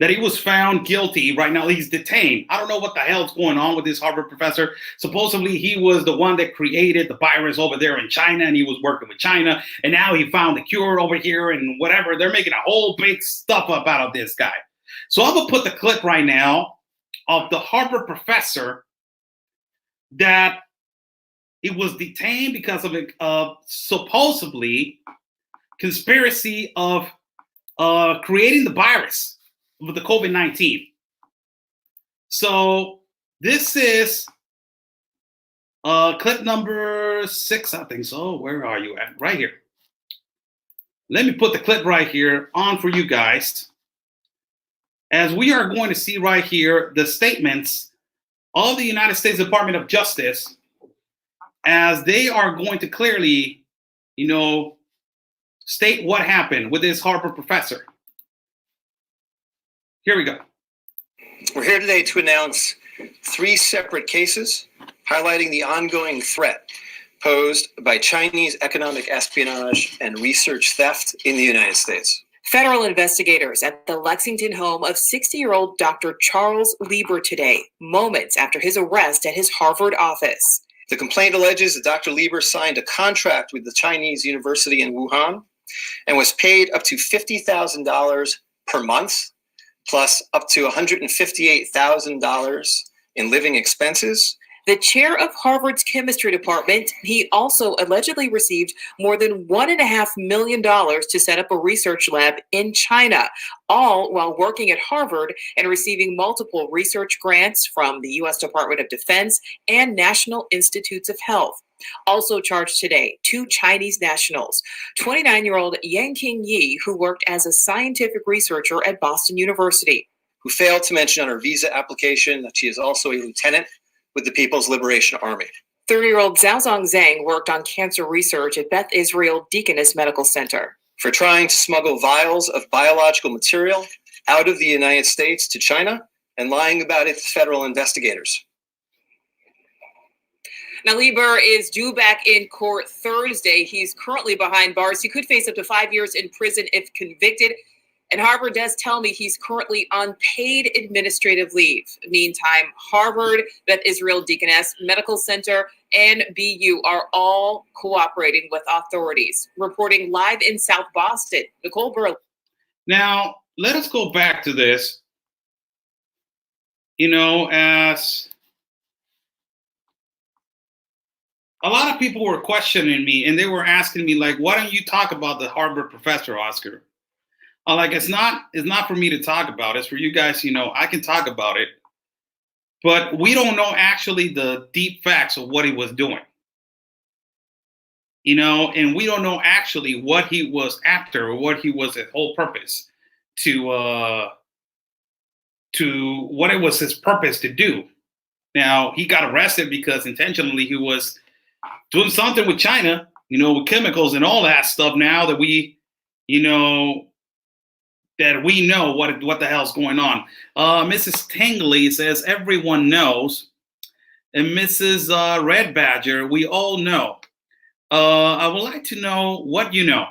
Speaker 1: That he was found guilty. Right now he's detained. I don't know what the hell's going on with this Harvard professor. Supposedly he was the one that created the virus over there in China, and he was working with China, and now he found the cure over here and whatever. They're making a whole big stuff up out of this guy. So I'm gonna put the clip right now of the Harvard professor that he was detained because of supposedly conspiracy of creating the virus with the COVID-19. So this is clip number 6, I think so. Where are you at? Right here. Let me put the clip right here on for you guys, as we are going to see right here the statements of the United States Department of Justice, as they are going to clearly, state what happened with this Harvard professor. Here we go.
Speaker 8: We're here today to announce 3 separate cases highlighting the ongoing threat posed by Chinese economic espionage and research theft in the United States.
Speaker 9: Federal investigators at the Lexington home of 60-year-old Dr. Charles Lieber today, moments after his arrest at his Harvard office.
Speaker 8: The complaint alleges that Dr. Lieber signed a contract with the Chinese university in Wuhan and was paid up to $50,000 per month, plus up to $158,000 in living expenses.
Speaker 9: The chair of Harvard's chemistry department, he also allegedly received more than $1.5 million to set up a research lab in China, all while working at Harvard and receiving multiple research grants from the U.S. Department of Defense and National Institutes of Health. Also charged today, 2 Chinese nationals, 29-year-old Yang Qingyi, who worked as a scientific researcher at Boston University,
Speaker 8: who failed to mention on her visa application that she is also a lieutenant with the People's Liberation Army.
Speaker 9: 30-year-old Xiaozong Zhang worked on cancer research at Beth Israel Deaconess Medical Center.
Speaker 8: For trying to smuggle vials of biological material out of the United States to China and lying about it to federal investigators.
Speaker 9: Now, Lieber is due back in court Thursday. He's currently behind bars. He could face up to 5 years in prison if convicted. And Harvard does tell me he's currently on paid administrative leave. Meantime, Harvard, Beth Israel Deaconess Medical Center, and BU are all cooperating with authorities. Reporting live in South Boston, Nicole Burley.
Speaker 1: Now, let us go back to this. As a lot of people were questioning me, and they were asking me, like, why don't you talk about the Harvard professor, Oscar? I'm like, it's not for me to talk about. It's for you guys. I can talk about it, but we don't know actually the deep facts of what he was doing. And we don't know actually what he was after, or what he was his whole purpose to what it was his purpose to do. Now, he got arrested because intentionally he was doing something with China, with chemicals and all that stuff. Now that we know what the hell's going on. Mrs. Tingley says everyone knows, and Mrs. Red Badger, we all know. I would like to know what you know.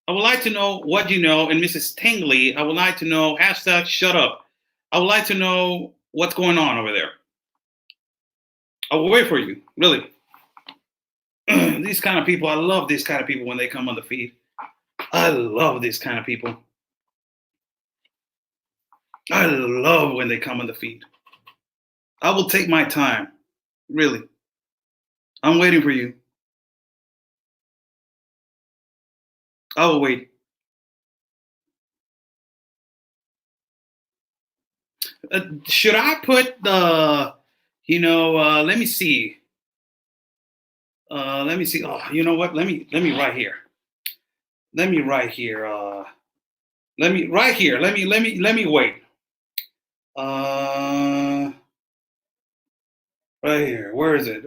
Speaker 1: I would like to know what you know. And Mrs. Tingley, I would like to know, #shut up. I would like to know what's going on over there. I will wait for you, really. These kind of people, I love these kind of people when they come on the feed. I love these kind of people. I love when they come on the feed. I will take my time, really. I'm waiting for you. I will wait. Should I put the, let me see. Let me see. Oh, you know what? Let me write here. Let me write here. Let me wait. Right here. Where is it?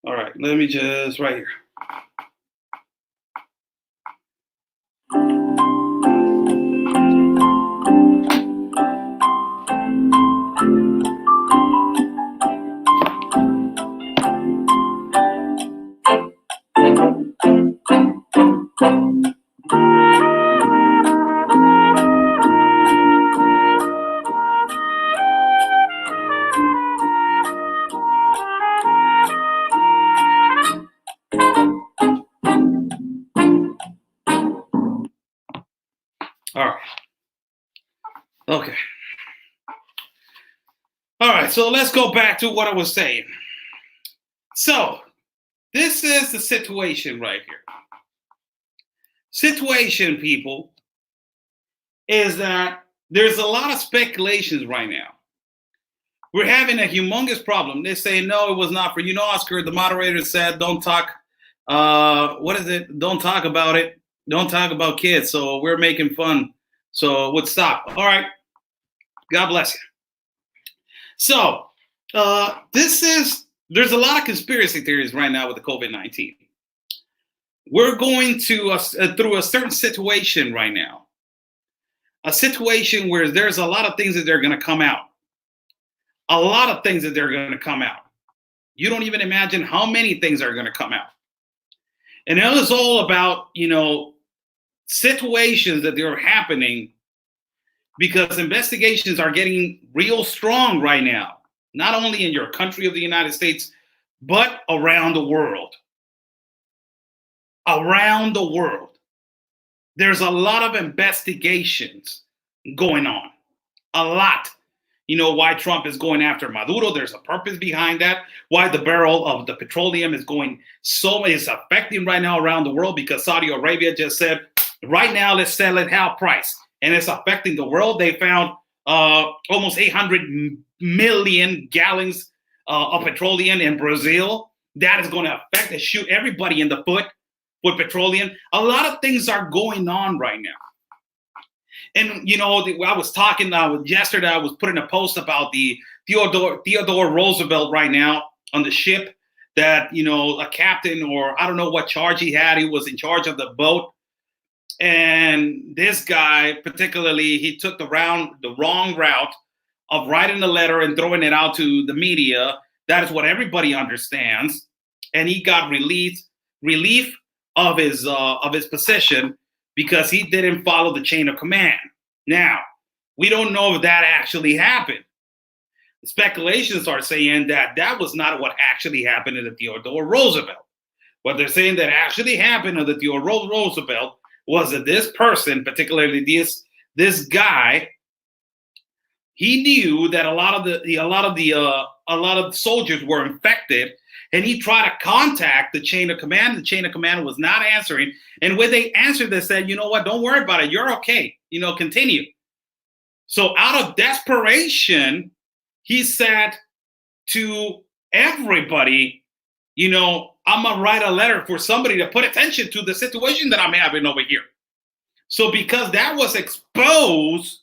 Speaker 1: All right. Let me just right here. All right. Okay. All right. So let's go back to what I was saying. So this is the situation right here. Situation, people, is that there's a lot of speculations right now. We're having a humongous problem. They say, no, it was not for, Oscar, the moderator said, don't talk. What is it? Don't talk about it. Don't talk about kids. So we're making fun. So it would stop. All right. God bless you. So there's a lot of conspiracy theories right now with the COVID-19. We're going to through a certain situation right now. A situation where there's a lot of things that they're going to come out. A lot of things that they're going to come out. You don't even imagine how many things are going to come out. And it was all about, situations that are happening because investigations are getting real strong right now, not only in your country of the United States, but around the world. Around the world. There's a lot of investigations going on. A lot. Why Trump is going after Maduro. There's a purpose behind that. Why the barrel of the petroleum is affecting right now around the world because Saudi Arabia just said, right now, let's sell it half price. And it's affecting the world. They found almost 800 million gallons of petroleum in Brazil. That is going to affect and shoot everybody in the foot with petroleum. A lot of things are going on right now. And, I was talking yesterday, I was putting a post about the Theodore Roosevelt right now on the ship that, a captain or I don't know what charge he had. He was in charge of the boat. And this guy, particularly, he took the wrong route of writing a letter and throwing it out to the media. That is what everybody understands. and he got relief of his position because he didn't follow the chain of command. Now, we don't know if that actually happened. Speculations are saying that that was not what actually happened to Theodore Roosevelt. What they're saying that actually happened to Theodore Roosevelt was that this person, particularly this guy, he knew that a lot of the soldiers were infected, and he tried to contact the chain of command. The chain of command was not answering, and when they answered, they said, "You know what? Don't worry about it. You're okay. Continue." So, out of desperation, he said to everybody, I'm going to write a letter for somebody to put attention to the situation that I'm having over here. So because that was exposed,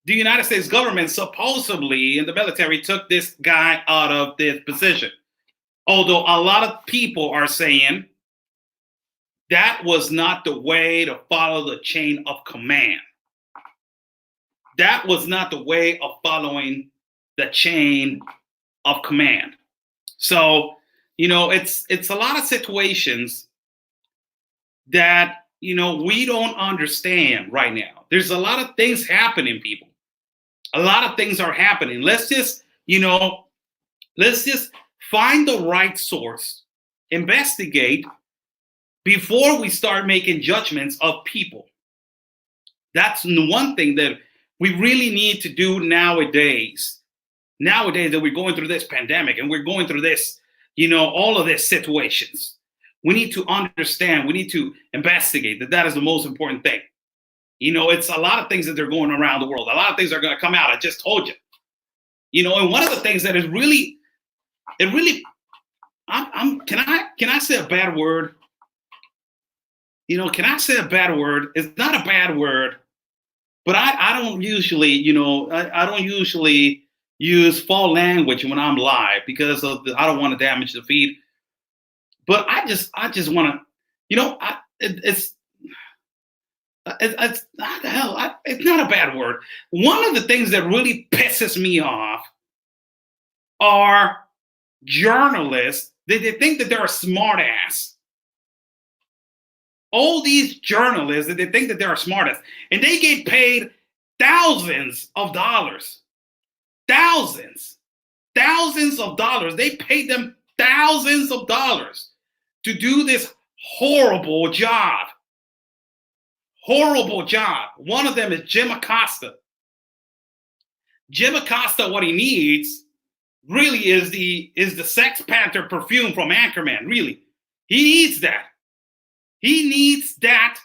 Speaker 1: the United States government supposedly in the military took this guy out of this position. Although a lot of people are saying that was not the way to follow the chain of command. That was not the way of following the chain of command. So, it's a lot of situations that, we don't understand right now. There's a lot of things happening, people. A lot of things are happening. Let's just find the right source, investigate before we start making judgments of people. That's the one thing that we really need to do nowadays. Nowadays that we're going through this pandemic and we're going through this, all of these situations. We need to understand, we need to investigate that is the most important thing. It's a lot of things that they're going around the world. A lot of things are going to come out. I just told you. And one of the things that is really, can I say a bad word? Can I say a bad word? It's not a bad word, but I don't usually, I don't usually use foul language when I'm live because I don't want to damage the feed. But I just want to, it's not the hell. It's not a bad word. One of the things that really pisses me off are journalists that they think that they're a smart ass. All these journalists that they think that they're a smart ass, and they get paid thousands of dollars. Thousands of dollars. They paid them thousands of dollars to do this horrible job. Horrible job. One of them is Jim Acosta. Jim Acosta, what he needs really is the Sex Panther perfume from Anchorman. Really. He needs that. He needs that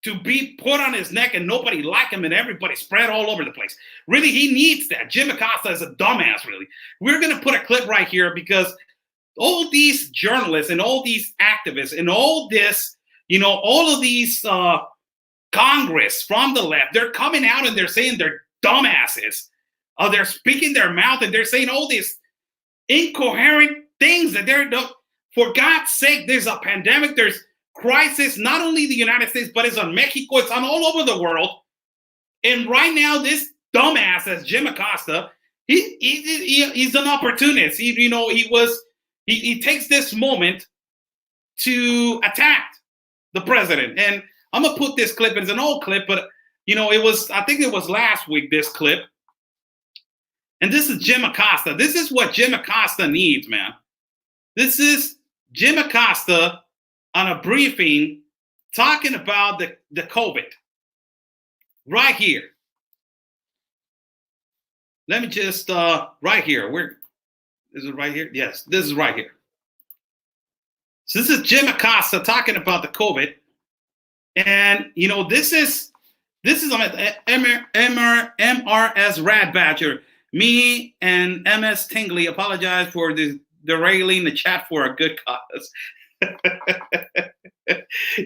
Speaker 1: to be put on his neck and nobody like him and everybody spread all over the place. Really, he needs that. Jim Acosta is a dumbass, really. We're going to put a clip right here because all these journalists and all these activists and all this, all of these Congress from the left, they're coming out and they're saying they're dumbasses. They're speaking their mouth and they're saying all these incoherent things that they're, for God's sake, there's a pandemic, there's crisis, not only the United States, but it's on Mexico, it's on all over the world. And right now, this dumbass as Jim Acosta, he's an opportunist. He takes this moment to attack the president. And I'm gonna put this clip, it's an old clip, but I think it was last week, this clip. And this is Jim Acosta. This is what Jim Acosta needs, man. This is Jim Acosta on a briefing talking about the COVID. Right here. Let me just, right here. Is it right here? Yes, this is right here. So this is Jim Acosta talking about the COVID. And, this is MRS Rad Badger. Me and MS Tingley apologize for derailing the chat for a good cause.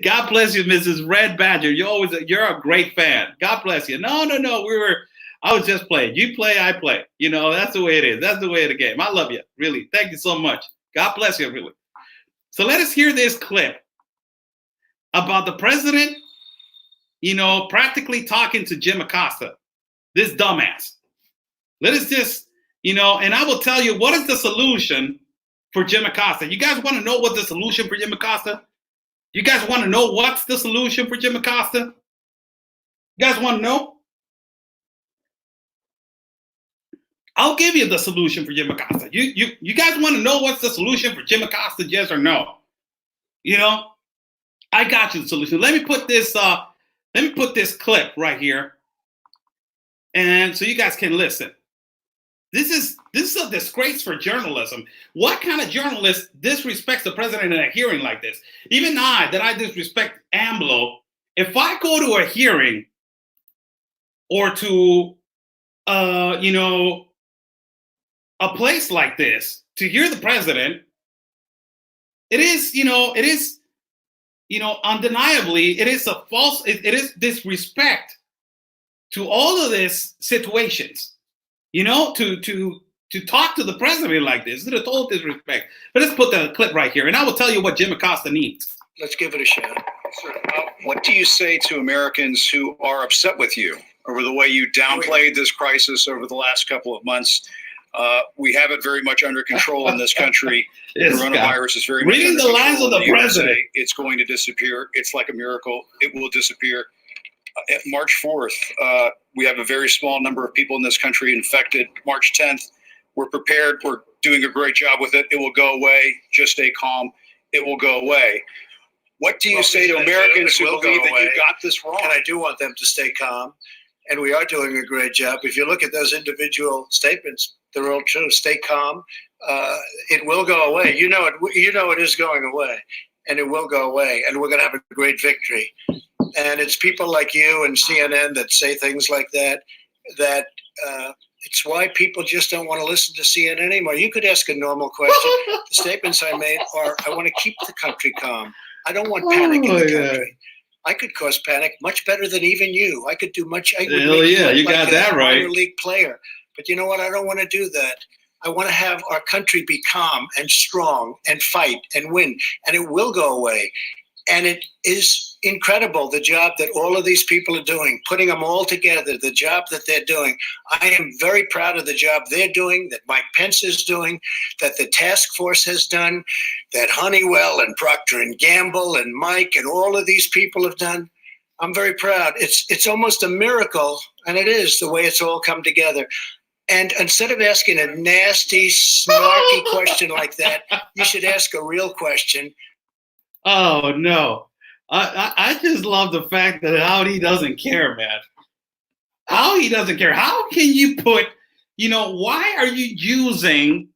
Speaker 1: God bless you, Mrs. Red Badger. You're a great fan. God bless you. No. I was just playing. You play, I play. That's the way it is. That's the way of the game. I love you. Really. Thank you so much. God bless you, really. So let us hear this clip about the president, practically talking to Jim Acosta, this dumbass. Let us just, and I will tell you what is the solution for Jim Acosta. You guys want to know what the solution for Jim Acosta? You guys want to know what's the solution for Jim Acosta? You guys want to know? I'll give you the solution for Jim Acosta. You guys want to know what's the solution for Jim Acosta? Yes or no? You know, I got you the solution. Let me put this clip right here, and so you guys can listen. This is a disgrace for journalism. What kind of journalist disrespects the president in a hearing like this? Even I disrespect AMLO. If I go to a hearing or to, a place like this to hear the president, it is undeniably, it is disrespect to all of these situations. To talk to the president like this is a total disrespect. But let's put the clip right here, and I will tell you what Jim Acosta needs.
Speaker 10: Let's give it a shot. What do you say to Americans who are upset with you over the way you downplayed this crisis over the last couple of months? We have it very much under control in this country. Coronavirus is very much
Speaker 1: reading the lines of the president.
Speaker 10: It's going to disappear. It's like a miracle. It will disappear. At March 4th, we have a very small number of people in this country infected. March 10th, we're prepared. We're doing a great job with it. It will go away. Just stay calm. It will go away. What do you say to Americans who believe that you got this wrong?
Speaker 2: And I do want them to stay calm. And we are doing a great job. If you look at those individual statements, they're all true. Stay calm. It will go away. You know it is going away, and it will go away. And we're going to have a great victory. And it's people like you and CNN that say things like that. It's why people just don't want to listen to CNN anymore. You could ask a normal question. The statements I made are, I want to keep the country calm. I don't want panic in the country. I could cause panic much better than even you. I could do much. I would
Speaker 1: you got that right.
Speaker 2: Minor league player. But you know what? I don't want to do that. I want to have our country be calm and strong and fight and win. And it will go away. And it is incredible, the job that all of these people are doing, putting them all together, the job that they're doing. I am very proud of the job they're doing, that Mike Pence is doing, that the task force has done, that Honeywell and Procter & Gamble and Mike and all of these people have done. I'm very proud. It's almost a miracle, and it is, the way it's all come together. And instead of asking a nasty, snarky question like that, you should ask a real question.
Speaker 1: Oh, no. I just love the fact that how he doesn't care, man. How he doesn't care. How can you put, why are you using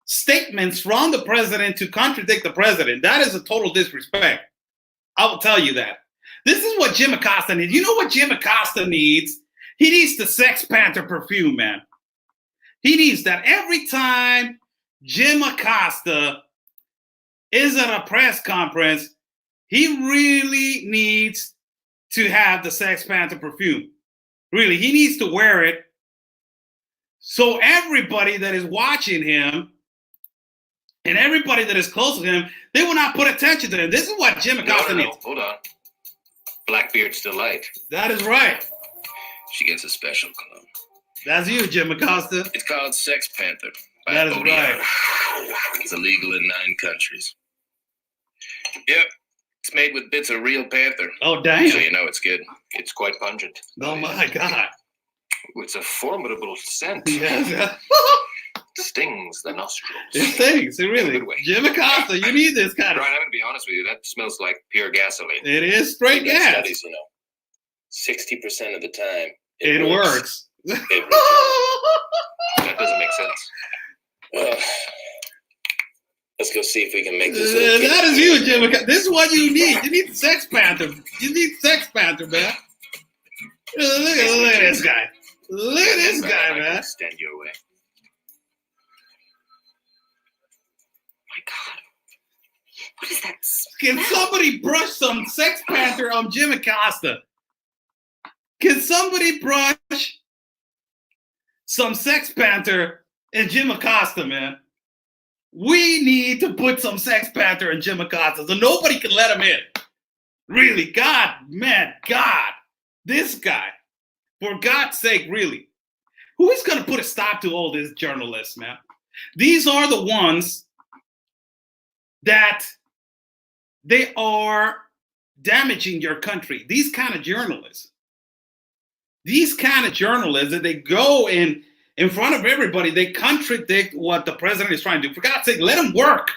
Speaker 1: statements from the president to contradict the president? That is a total disrespect. I will tell you that. This is what Jim Acosta needs. You know what Jim Acosta needs? He needs the Sex Panther perfume, man. He needs that. Every time Jim Acosta is at a press conference, he really needs to have the Sex Panther perfume. Really, he needs to wear it so everybody that is watching him and everybody that is close to him, they will not put attention to him. This is what Jim Acosta needs.
Speaker 11: Hold on. Blackbeard's Delight.
Speaker 1: That is right.
Speaker 11: She gets a special cologne.
Speaker 1: That's you, Jim Acosta.
Speaker 11: It's called Sex Panther.
Speaker 1: That is right.
Speaker 11: It's illegal in 9 countries. Yep. It's made with bits of real panther.
Speaker 1: Oh, dang.
Speaker 11: So you know it's good. It's quite pungent.
Speaker 1: Oh, my God.
Speaker 11: It's a formidable scent.
Speaker 1: Yes.
Speaker 11: Stings the nostrils.
Speaker 1: It stings. It really. Jim Acosta, you need this kind of.
Speaker 11: Brian, I'm going to be honest with you. That smells like pure gasoline.
Speaker 1: It is straight gas.
Speaker 11: Studies, 60% of the time.
Speaker 1: It works.
Speaker 11: That doesn't make sense. Let's go see if we can make this.
Speaker 1: That is you, Jim. This is what you need. You need the Sex Panther. You need Sex Panther, man. Look at this guy. Look at this guy, man.
Speaker 11: Stand your way.
Speaker 9: My God. What is that?
Speaker 1: Can somebody brush some Sex Panther on Jim Acosta? Can somebody brush some Sex Panther in Jim Acosta, man? We need to put some Sex Panther in Jim Acosta so nobody can let him in. Really, God, this guy, for God's sake, really. Who is going to put a stop to all these journalists, man? These are the ones that they are damaging your country. These kind of journalists. These kind of journalists that they go in front of everybody, they contradict what the president is trying to do. For God's sake, let him work.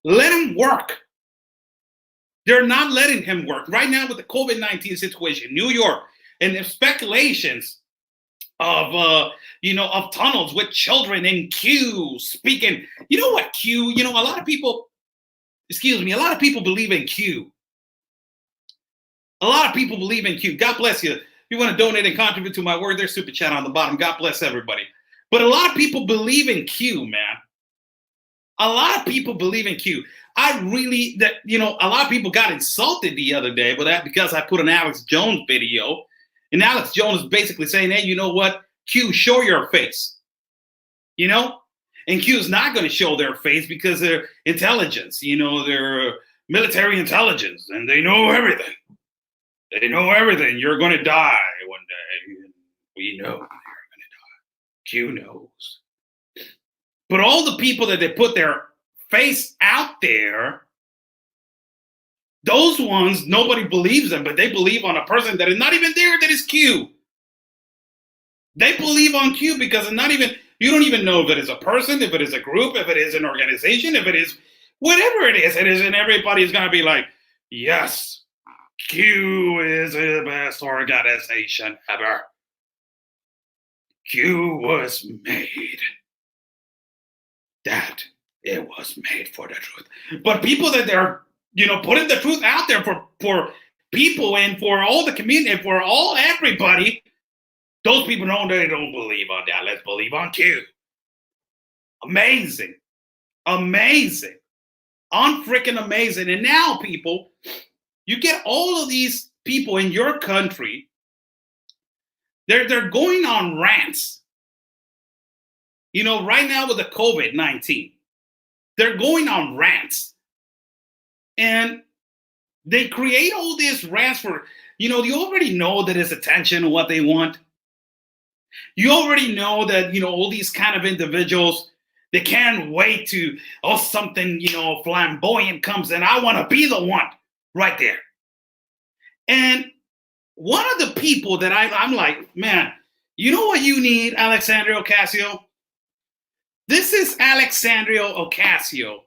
Speaker 1: Let him work. They're not letting him work. Right now with the COVID-19 situation, New York, and the speculations of of tunnels with children in queue speaking. You know what Q? A lot of people, a lot of people believe in Q. A lot of people believe in Q. God bless you. If you want to donate and contribute to my work, there's super chat on the bottom. God bless everybody. But a lot of people believe in Q, man. A lot of people believe in Q. A lot of people got insulted the other day with that because I put an Alex Jones video. And Alex Jones is basically saying, hey, you know what? Q, show your face. And Q is not going to show their face because they're intelligence. They're military intelligence and they know everything. They know everything. You're going to die one day. We know you're going to die. Q knows. But all the people that they put their face out there, those ones, nobody believes them, but they believe on a person that is not even there, that is Q. They believe on Q because it's not even, you don't even know if it is a person, if it is a group, if it is an organization, if it is whatever it is, and everybody is going to be like, yes, Q is the best organization ever. Q was made. That it was made for the truth. But people that they're, putting the truth out there for people and for all the community and for everybody, those people don't believe on that. Let's believe on Q. Amazing. Amazing. Unfreaking amazing. And now, people, you get all of these people in your country, they're going on rants. Right now with the COVID-19, they're going on rants. And they create all these rants for, you already know that it's attention what they want. You already know that, all these kind of individuals, they can't wait to, something, flamboyant comes and I want to be the one right there. And one of the people that I'm like, man, you know what you need, Alexandria Ocasio? This is Alexandria Ocasio.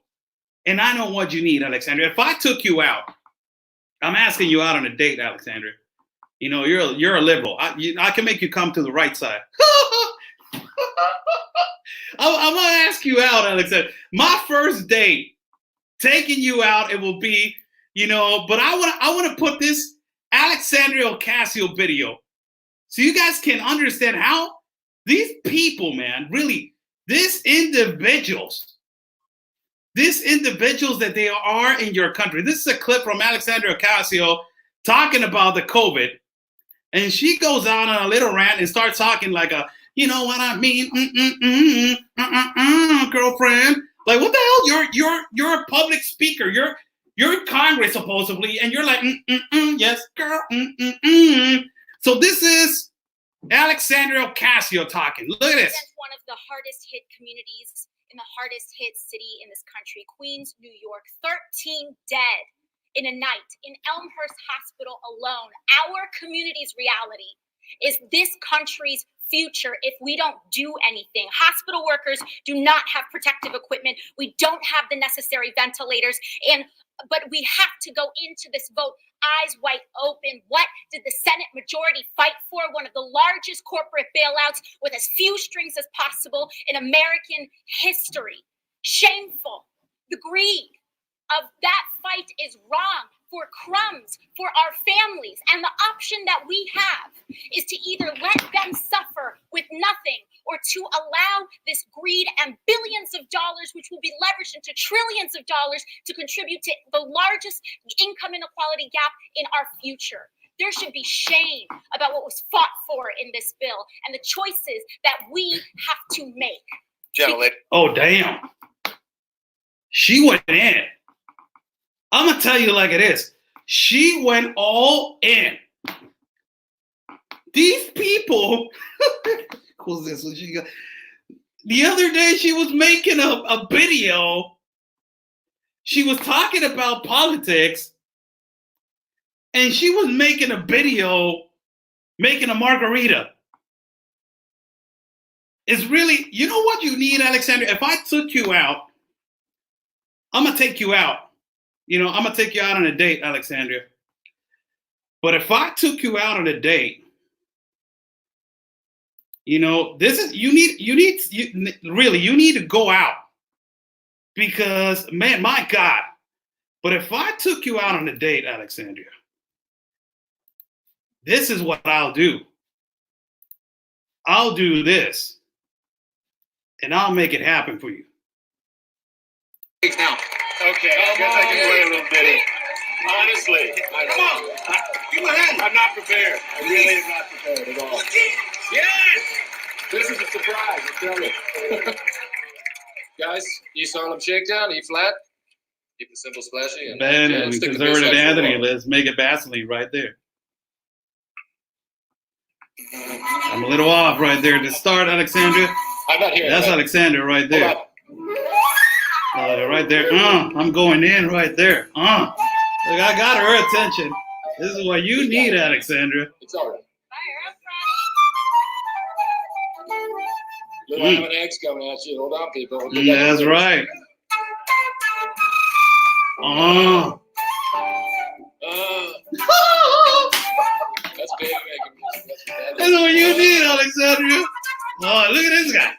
Speaker 1: And I know what you need, Alexandria. If I took you out, I'm asking you out on a date, Alexandria. You're a liberal. I can make you come to the right side. I'm going to ask you out, Alexandria. My first date, taking you out, it will be, but I want to put this Alexandria Ocasio video so you guys can understand how these people, man, really, these individuals that they are in your country. This is a clip from Alexandria Ocasio talking about the COVID. And she goes out on a little rant and starts talking like a, you know what I mean? Girlfriend. Like, what the hell? You're a public speaker. You're in Congress supposedly. And you're like, yes, girl. So this is Alexandria Ocasio talking. Look at this.
Speaker 12: One of the hardest hit communities in the hardest hit city in this country, Queens, New York. 13 dead in a night in Elmhurst Hospital alone. Our community's reality is this country's future if we don't do anything. Hospital workers do not have protective equipment. We don't have the necessary ventilators. But we have to go into this vote eyes wide open. What did the Senate majority fight for? One of the largest corporate bailouts with as few strings as possible in American history. Shameful. The greed of that fight is wrong for crumbs, for our families. And the option that we have is to either let them suffer with nothing or to allow this greed and billions of dollars, which will be leveraged into trillions of dollars, to contribute to the largest income inequality gap in our future. There should be shame about what was fought for in this bill and the choices that we have to make.
Speaker 6: Gentlemen.
Speaker 1: Oh, damn. She went in. I'm going to tell you like it is. She went all in. These people, who's this? The other day, she was making a video. She was talking about politics, and she was making a video, making a margarita. It's really, you know what you need, Alexandria? If I took you out, I'm going to take you out. You know, I'm going to take you out on a date, Alexandria. But if I took you out on a date, you know, this is, you need to go out. Because, man, my God. But if I took you out on a date, Alexandria, this is what I'll do. I'll do this. And I'll make it happen for you.
Speaker 5: Now. Okay, I guess I can play a little bitty. Honestly. Come on. Give me a hand. I'm not prepared. I really am not prepared at all. Yes! This is a surprise, I'm telling you. Guys, E solemn shakedown, E flat. Keep it simple, splashy. And
Speaker 1: Man, and conservative Anthony, let's make it Vaseline right there. I'm a little off right there to start, Alexandria.
Speaker 5: I'm not here.
Speaker 1: That's Alexandria right there. Right there. I'm going in right there. Look, I got her attention. This is what you need, Alexandria.
Speaker 5: It's all right. Little ham and eggs coming at you. Hold on, people.
Speaker 1: That's right.
Speaker 5: That's baby making music.
Speaker 1: That's what you need, Alexandria. Oh, look at this guy.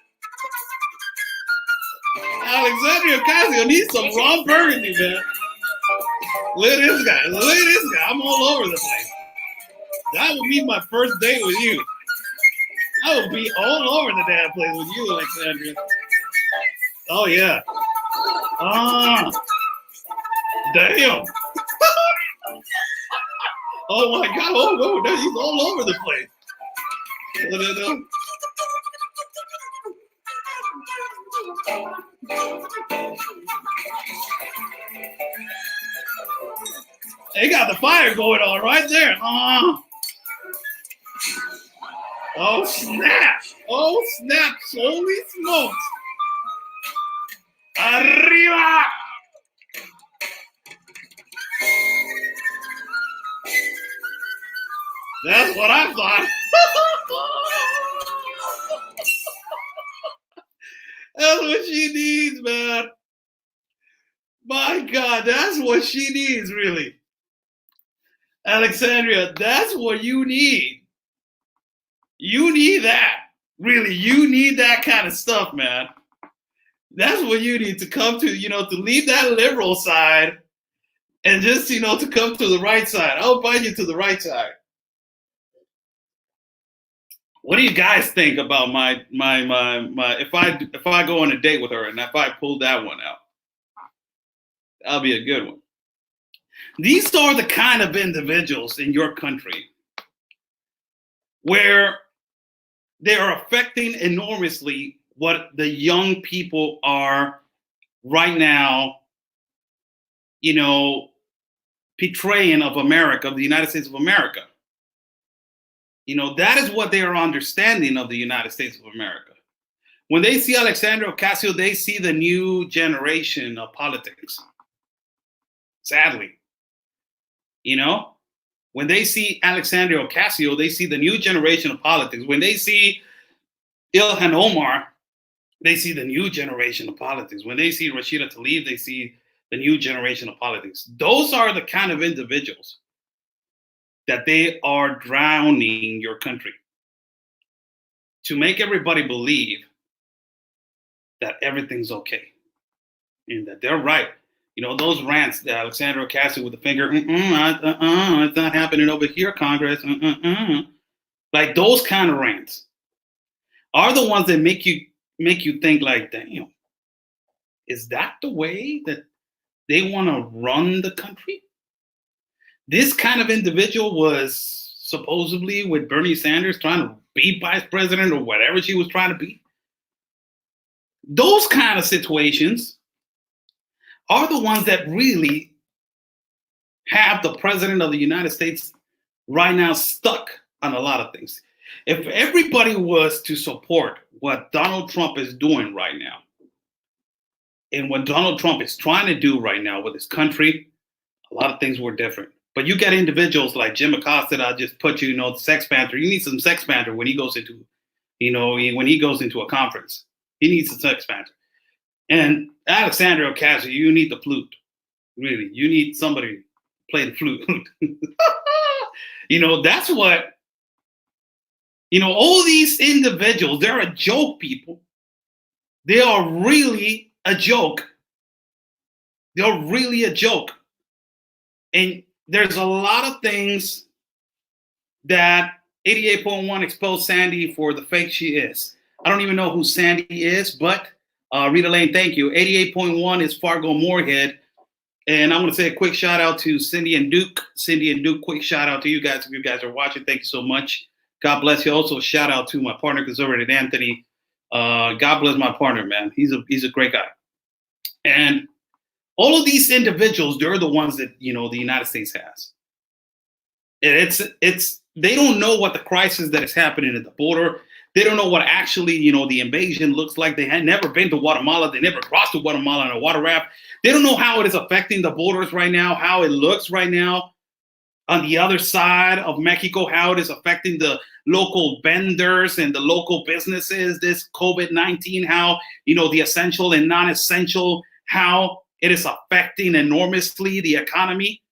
Speaker 1: Alexandria Ocasio needs some raw burgundy, man. Look at this guy. Look at this guy. I'm all over the place. That would be my first date with you. I would be all over the damn place with you, Alexandria. Oh, yeah. Damn. Oh, my God. Oh, no, he's all over the place. They got the fire going on right there. Oh, snap. Oh, snap. Holy smokes. Arriba. That's what I thought. That's what she needs, man. My God, that's what she needs, really. Alexandria, that's what you need. You need that. Really, you need that kind of stuff, man. That's what you need to come to, to leave that liberal side and just, to come to the right side. I'll invite you to the right side. What do you guys think about my if I go on a date with her and if I pull that one out? That'll be a good one. These are the kind of individuals in your country where they are affecting enormously what the young people are right now, portraying of America, of the United States of America. That is what they are understanding of the United States of America. When they see Alexandria Ocasio, they see the new generation of politics. Sadly. When they see Alexandria Ocasio, they see the new generation of politics. When they see Ilhan Omar, they see the new generation of politics. When they see Rashida Tlaib, they see the new generation of politics. Those are the kind of individuals that they are drowning your country to make everybody believe that everything's okay and that they're right. Those rants that Alexandria Ocasio with the finger, it's not happening over here, Congress. Like those kind of rants are the ones that make you think like, damn, is that the way that they want to run the country? This kind of individual was supposedly with Bernie Sanders trying to be vice president or whatever she was trying to be. Those kind of situations are the ones that really have the president of the United States right now stuck on a lot of things. If everybody was to support what Donald Trump is doing right now, and what Donald Trump is trying to do right now with his country, a lot of things were different. But you get individuals like Jim Acosta that I just put you, the sex banter. You need some sex banter when he goes into, when he goes into a conference. He needs some sex banter. And Alexandria Ocasio, you need the flute. Really, you need somebody to play the flute. That's what, all these individuals, they're a joke, people. They are really a joke. They're really a joke. And there's a lot of things that 88.1 exposed Sandy for the fake she is. I don't even know who Sandy is, but Rita Lane, thank you. 88.1 is Fargo Moorhead. And I want to say a quick shout out to Cindy and Duke. Cindy and Duke, quick shout out to you guys. If you guys are watching, thank you so much. God bless you. Also, shout out to my partner, Conservative Anthony. God bless my partner, man. He's a great guy. And all of these individuals, they're the ones that, the United States has. They don't know what the crisis that is happening at the border. They don't know what actually, the invasion looks like. They had never been to Guatemala. They never crossed to Guatemala on a water raft. They don't know how it is affecting the borders right now, how it looks right now on the other side of Mexico, how it is affecting the local vendors and the local businesses, this COVID-19, how, the essential and non-essential, how it is affecting enormously the economy.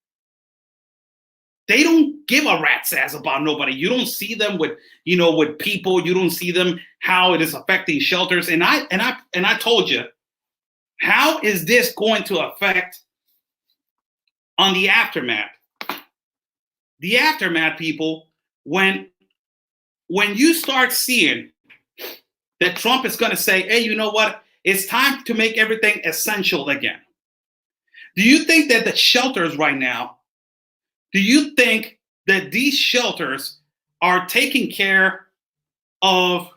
Speaker 1: They don't give a rat's ass about nobody. You don't see them with, with people. You don't see them how it is affecting shelters. And I told you, how is this going to affect on the aftermath? The aftermath, people, when you start seeing that Trump is going to say, hey, you know what? It's time to make everything essential again. Do you think that the shelters right now, do you think that these shelters are taking care of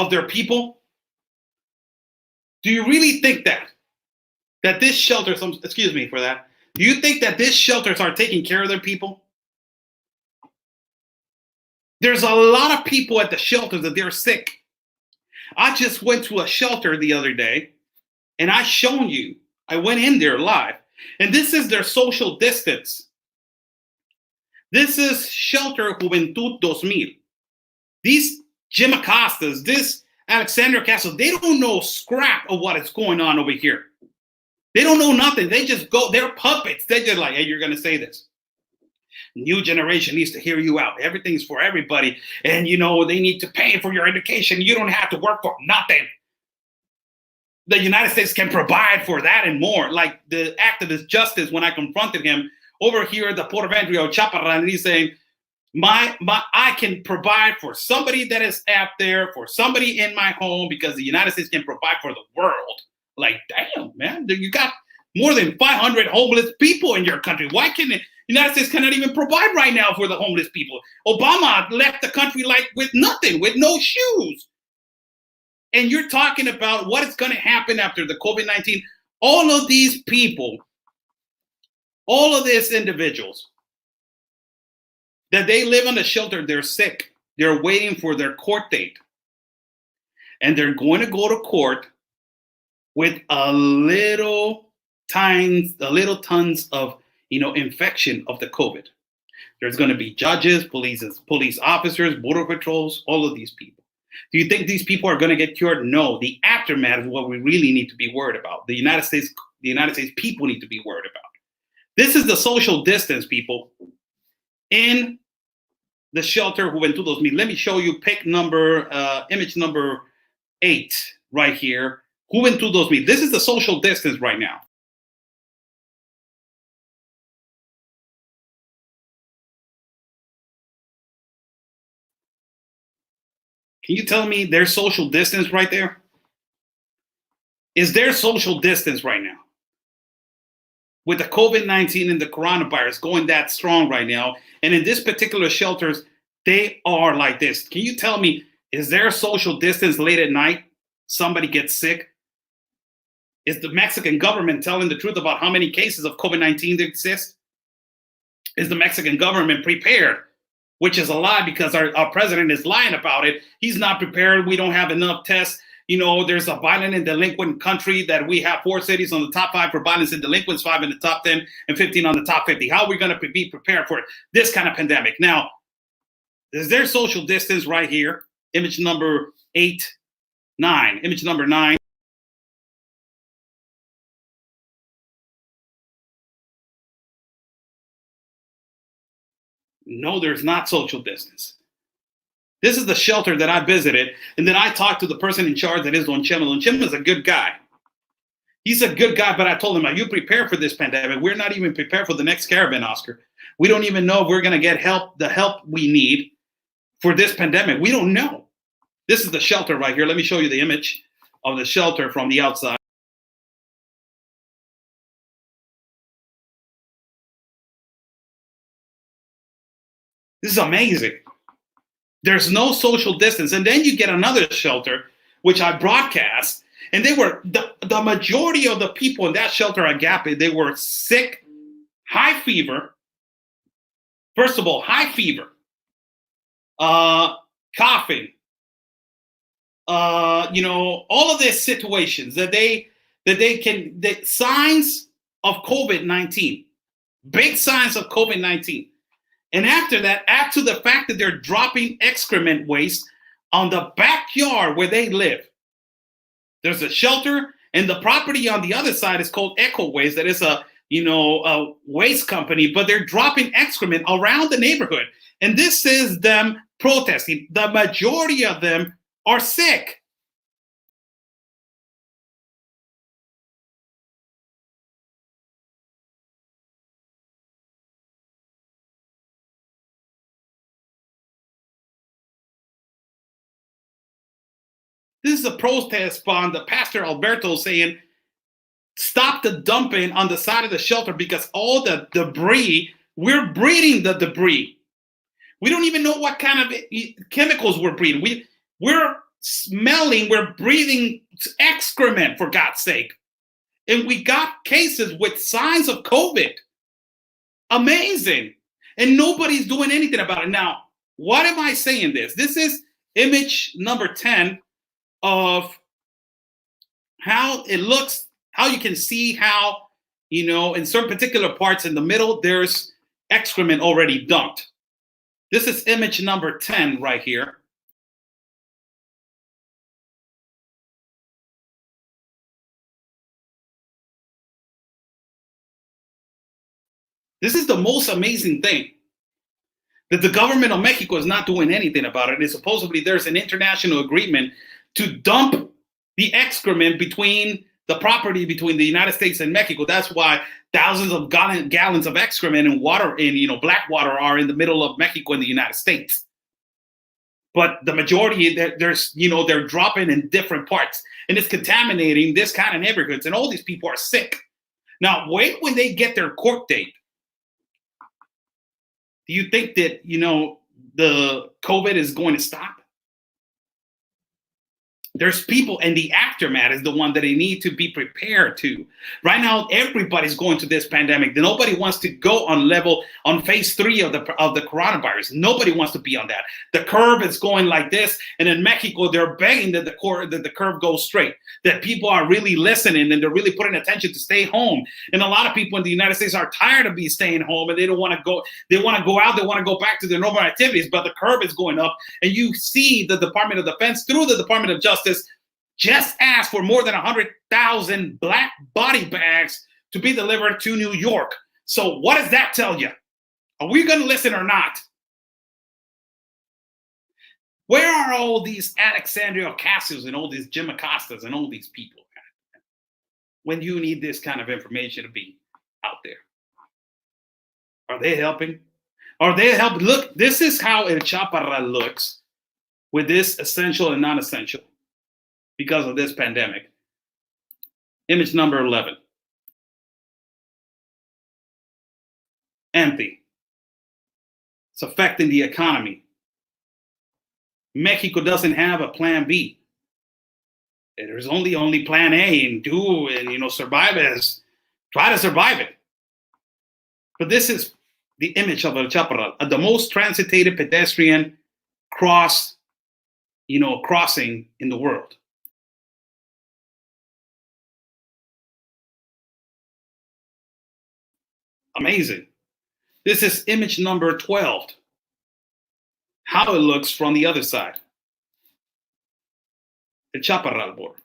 Speaker 1: their people? Do you really think that this shelters, excuse me for that, do you think that these shelters are taking care of their people? There's a lot of people at the shelters that they're sick. I just went to a shelter the other day, and I shown you. I went in there live, and this is their social distance. This is Shelter Juventud 2000. These Jim Acostas, this Alexandria Ocasio, they don't know scrap of what is going on over here. They don't know nothing. They just go, they're puppets. They're just like, hey, you're going to say this. New generation needs to hear you out. Everything's for everybody. And, they need to pay for your education. You don't have to work for nothing. The United States can provide for that and more. Like the activist Justice, when I confronted him over here at the Port of Entry of Chaparral, and he's saying, I can provide for somebody that is out there, for somebody in my home, because the United States can provide for the world. Like, damn, man, you got more than 500 homeless people in your country. Why can the United States cannot even provide right now for the homeless people? Obama left the country like with nothing, with no shoes. And you're talking about what is going to happen after the COVID-19. All of these people, all of these individuals, that they live on the shelter, they're sick. They're waiting for their court date. And they're going to go to court with a little tons of, infection of the COVID. There's going to be judges, police officers, border patrols, all of these people. Do you think these people are going to get cured? No. The aftermath is what we really need to be worried about. The United States people need to be worried about. This is the social distance, people, in the shelter Juventud 2000. Let me show you image number 8 right here. Juventud 2000. This is the social distance right now. Can you tell me their social distance right there? Is there social distance right now? With the COVID-19 and the coronavirus going that strong right now, and in this particular shelters, they are like this. Can you tell me, is there social distance late at night? Somebody gets sick? Is the Mexican government telling the truth about how many cases of COVID-19 exist? Is the Mexican government prepared which is a lie because our president is lying about it. He's not prepared. We don't have enough tests. You know, there's a violent and delinquent country that we have 4 cities on the top 5 for violence and delinquents, 5 in the top 10, and 15 on the top 50. How are we going to be prepared for this kind of pandemic? Now, is there social distance right here? Image number 9. Image number 9. No, there's not social distance. This is the shelter that I visited, and then I talked to the person in charge, that is Don Chema. Don Chema is a good guy. He's a good guy, but I told him, are you prepared for this pandemic? We're not even prepared for the next caravan, Oscar. We don't even know if we're going to get the help we need for this pandemic. We don't know. This is the shelter right here. Let me show you the image of the shelter from the outside. This is amazing. There's no social distance. And then you get another shelter, which I broadcast, and they were, the majority of the people in that shelter at Agape, they were sick, high fever. First of all, high fever, coughing, you know, all of these situations signs of COVID-19, big signs of COVID-19. And after that, add to the fact that they're dropping excrement waste on the backyard where they live. There's a shelter, and the property on the other side is called Eco Waste. That is a waste company, but they're dropping excrement around the neighborhood. And this is them protesting. The majority of them are sick. This is a protest from the Pastor Alberto saying, stop the dumping on the side of the shelter because all the debris, we're breathing the debris. We don't even know what kind of chemicals we're breathing. We're smelling, we're breathing excrement, for God's sake. And we got cases with signs of COVID. Amazing. And nobody's doing anything about it. Now, what am I saying this? This is image number 10 of how it looks, how you can see how, you know, in certain particular parts in the middle, there's excrement already dumped. This is image number 10 right here. This is the most amazing thing, that the government of Mexico is not doing anything about it. And supposedly there's an international agreement to dump the excrement between the property between the United States and Mexico. That's why thousands of gallons of excrement and water, and black water, are in the middle of Mexico and the United States. But the majority, they're dropping in different parts, and it's contaminating this kind of neighborhoods, and all these people are sick. Now, wait when they get their court date. Do you think that, the COVID is going to stop? There's people, and the aftermath is the one that they need to be prepared to. Right now, everybody's going to this pandemic. Nobody wants to go on phase 3 of the coronavirus. Nobody wants to be on that. The curve is going like this, and in Mexico, they're begging that the curve goes straight. That people are really listening, and they're really putting attention to stay home. And a lot of people in the United States are tired of staying home, and they don't want to go. They want to go out. They want to go back to their normal activities. But the curve is going up, and you see the Department of Defense through the Department of Justice just asked for more than 100,000 black body bags to be delivered to New York. So what does that tell you? Are we going to listen or not? Where are all these Alexandria Ocasios and all these Jim Acostas and all these people when you need this kind of information to be out there? Are they helping? Are they helping? Look, this is how El Chaparral looks with this essential and non-essential, because of this pandemic. Image number 11. Empty. It's affecting the economy. Mexico doesn't have a plan B. There's only plan A, and survive it. Try to survive it. But this is the image of El Chaparral, the most transitated pedestrian crossing in the world. Amazing. This is image number 12. How it looks from the other side. El Chaparral border.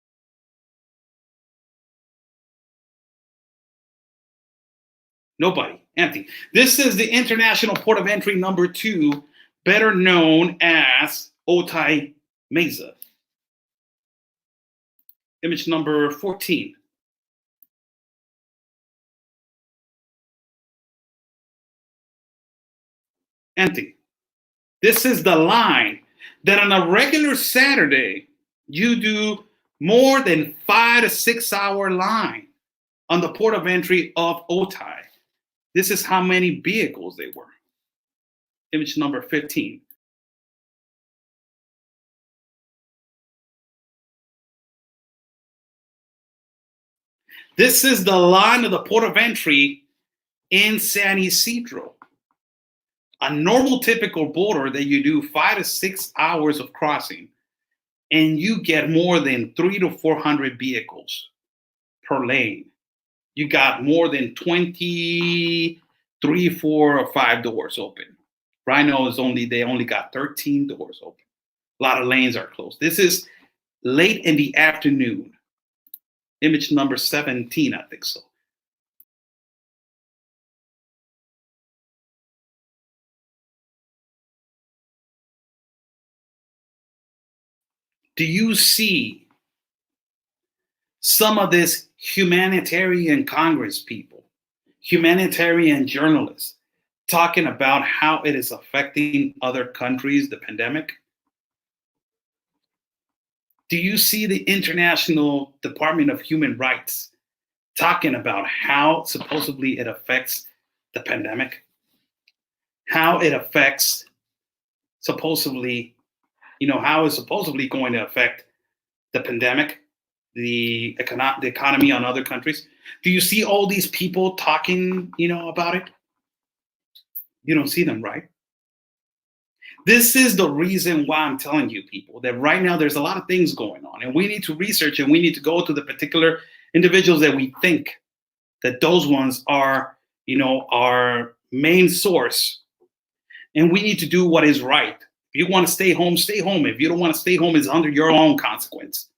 Speaker 1: Nobody, empty. This is the international port of entry number 2, better known as Otay Mesa. Image number 14. Empty. This is the line that on a regular Saturday, you do more than 5 to 6 hour line on the port of entry of Otay. This is how many vehicles they were. Image number 15. This is the line of the port of entry in San Isidro. A normal typical border that you do 5 to 6 hours of crossing, and you get more than 300 to 400 vehicles per lane. You got more than 23, 4, or 5 doors open. Right now they only got 13 doors open. A lot of lanes are closed. This is late in the afternoon. Image number 17, I think so. Do you see some of this humanitarian Congress people, humanitarian journalists, talking about how it is affecting other countries, the pandemic? Do you see the International Department of Human Rights talking about how supposedly it affects the pandemic? How it affects supposedly, how it's supposedly going to affect the pandemic, the economy on other countries? Do you see all these people talking, about it? You don't see them, right? This is the reason why I'm telling you people that right now there's a lot of things going on, and we need to research, and we need to go to the particular individuals that we think that those ones are, our main source. And we need to do what is right. If you want to stay home, stay home. If you don't want to stay home, it's under your own consequence.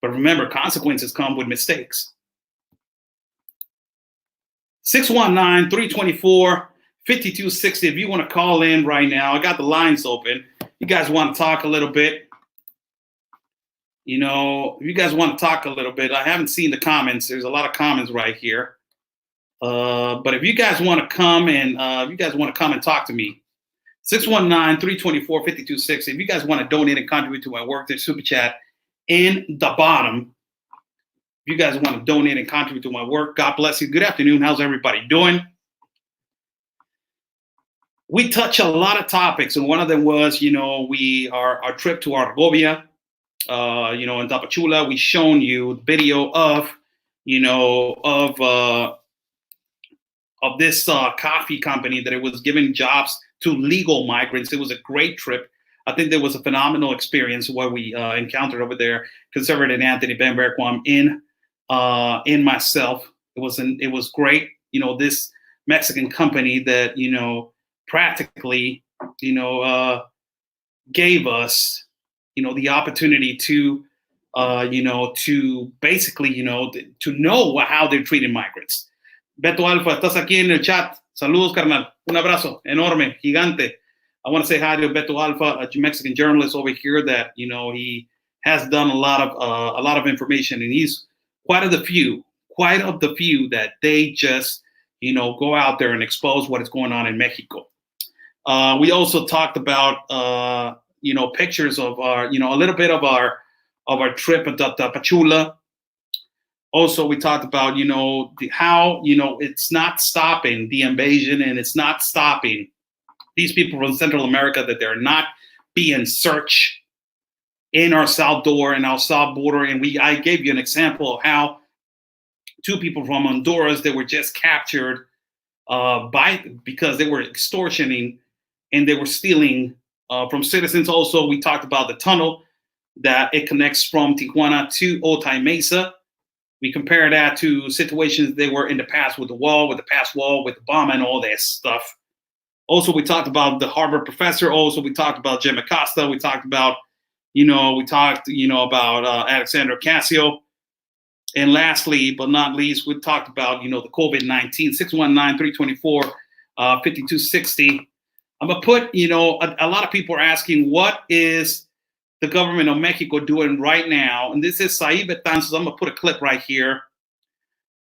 Speaker 1: But remember, consequences come with mistakes. 619-324-5260. If you want to call in right now, I got the lines open. You guys want to talk a little bit? If you guys want to talk a little bit, I haven't seen the comments. There's a lot of comments right here. But if you guys want to come and talk to me, 619-324-5260. If you guys want to donate and contribute to my work, there's super chat in the bottom. If you guys want to donate and contribute to my work, God bless you. Good afternoon. How's everybody doing? We touch a lot of topics, and one of them was, our trip to Argovia, in Tapachula. We shown you video of this coffee company that it was giving jobs to legal migrants. It was a great trip. I think there was a phenomenal experience what we encountered over there. Conservative Anthony Benberquam in myself. It was great. This Mexican company that practically gave us the opportunity to basically to know how they're treating migrants. Beto Alfa, estás aquí en el chat. Saludos, carnal. Un abrazo enorme, gigante. I want to say hi to Beto Alfa, a Mexican journalist over here that, he has done a lot of information, and he's quite of the few that they just, go out there and expose what is going on in Mexico. We also talked about, pictures of our, a little bit of our trip at Tapachula. Also, we talked about, how, it's not stopping the invasion, and it's not stopping these people from Central America, that they're not being searched in our south door and our south border. And I gave you an example of how 2 people from Honduras that were just captured because they were extortioning and they were stealing from citizens. Also, we talked about the tunnel that it connects from Tijuana to Otay Mesa. We compare that to situations they were in the past with the wall, with the past wall, with the bomb and all that stuff. Also, we talked about the Harvard professor. Also, we talked about Jim Acosta. We talked about, about Alexandria Ocasio. And lastly, but not least, we talked about, the COVID-19, 619-324-5260. I'm going to put, a lot of people are asking, what is the government of Mexico doing right now? And this is Said Betanzos. I'm going to put a clip right here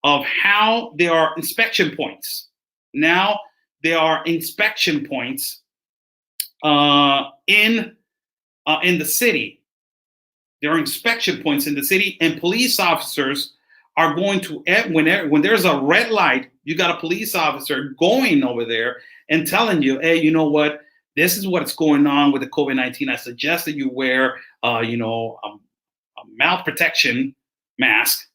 Speaker 1: of how there are inspection points. Now, there are inspection points in the city. There are inspection points in the city, and police officers are going to, when there's a red light, you got a police officer going over there and telling you, hey, you know what? This is what's going on with the COVID-19. I suggest that you wear, a mouth protection mask,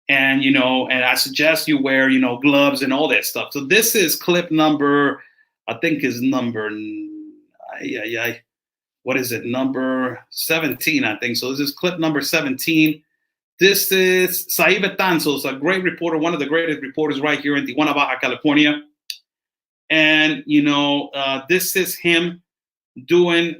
Speaker 1: and and I suggest you wear, gloves and all that stuff. So this is clip number, I think is number, what is it? Number 17, I think. So this is clip number 17. This is Said Betanzos, a great reporter, one of the greatest reporters right here in Tijuana, Baja California. And, this is him doing,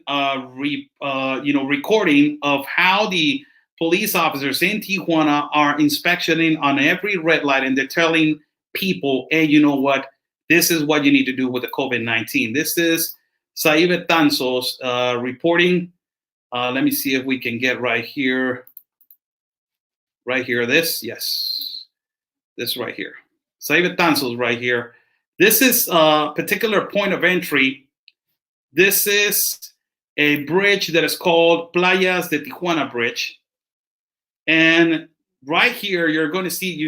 Speaker 1: recording of how the police officers in Tijuana are inspectioning on every red light, and they're telling people, hey, you know what? This is what you need to do with the COVID-19. This is Said Betanzos reporting. Let me see if we can get right here. Right here, this right here. Said Betanzos right here. This is a particular point of entry. This is a bridge that is called Playas de Tijuana Bridge. And right here, you're going to see,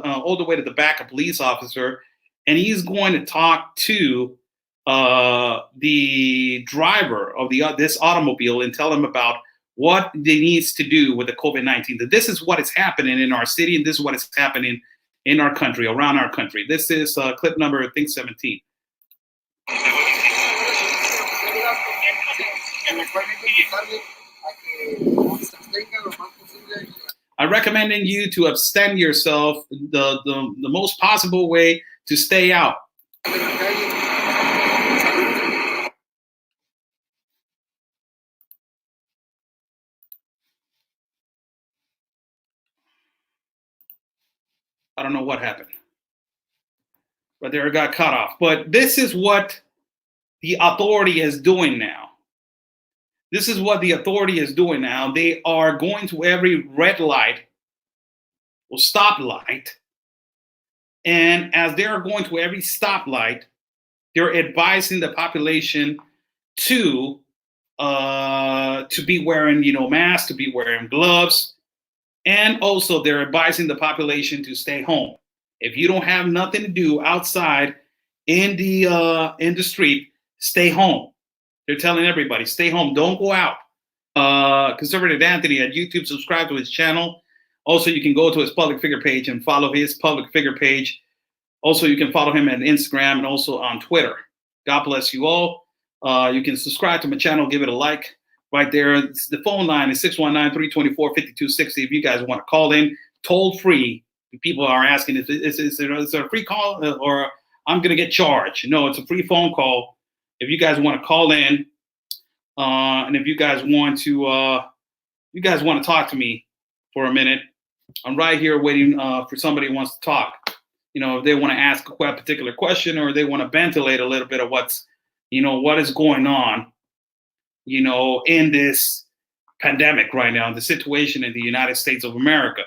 Speaker 1: all the way to the back, a police officer, and he's going to talk to the driver of this automobile and tell him about what they needs to do with the COVID-19. That this is what is happening in our city, and this is what is happening in our country, around our country. This is clip number, I think, 17. I'm recommending you to abstain yourself the most possible way to stay out. I don't know what happened, but there it got cut off. But this is what the authority is doing now. This is what the authority is doing now. They are going to every red light or stoplight, and as they are going to every stoplight, they're advising the population to be wearing, masks, to be wearing gloves. And also, they're advising the population to stay home. If you don't have nothing to do outside in the street, stay home. They're telling everybody, stay home, don't go out. Conservative Anthony at YouTube, subscribe to his channel. Also, you can go to his public figure page and follow his public figure page. Also, you can follow him on Instagram and also on Twitter. God bless you all. You can subscribe to my channel, give it a like. Right there, the phone line is 619-324-5260. If you guys want to call in, toll free. People are asking, is there a free call or I'm going to get charged? No, it's a free phone call. If you guys want to call in, and if you guys want to talk to me for a minute, I'm right here waiting for somebody who wants to talk. If they want to ask a particular question or they want to ventilate a little bit of what is going on. In this pandemic right now, the situation in the United States of America.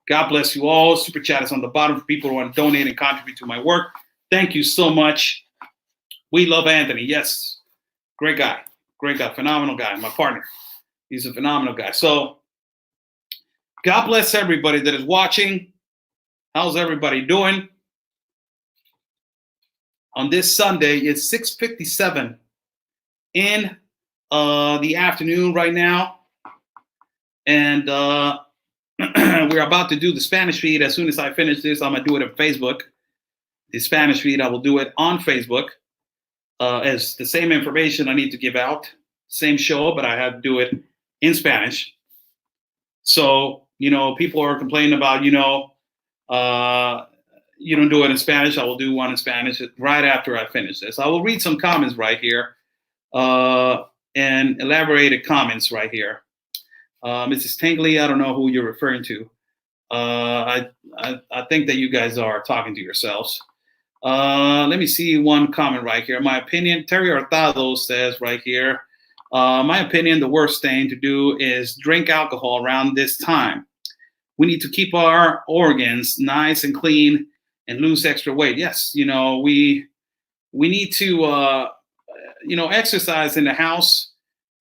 Speaker 1: God bless you all. Super chat is on the bottom for people who want to donate and contribute to my work. Thank you so much. We love Anthony. Yes. Great guy. Phenomenal guy. My partner. He's a phenomenal guy. So God bless everybody that is watching. How's everybody doing? On this Sunday, it's 6:57 in the afternoon right now, and we're about to do the Spanish feed. As soon as I finish this, I'm gonna do it on Facebook. the Spanish feed, I will do it on Facebook as the same information I need to give out, same show, but I have to do it in Spanish. So, people are complaining about, you don't do it in Spanish. I will do one in Spanish right after I finish this. I will read some comments right here and elaborated comments right here. Mrs. Tingley, I don't know who you're referring to. I think that you guys are talking to yourselves. Let me see one comment right here. My opinion, Terry Hurtado says right here, my opinion, the worst thing to do is drink alcohol around this time. We need to keep our organs nice and clean and lose extra weight. Yes, we need to, exercise in the house.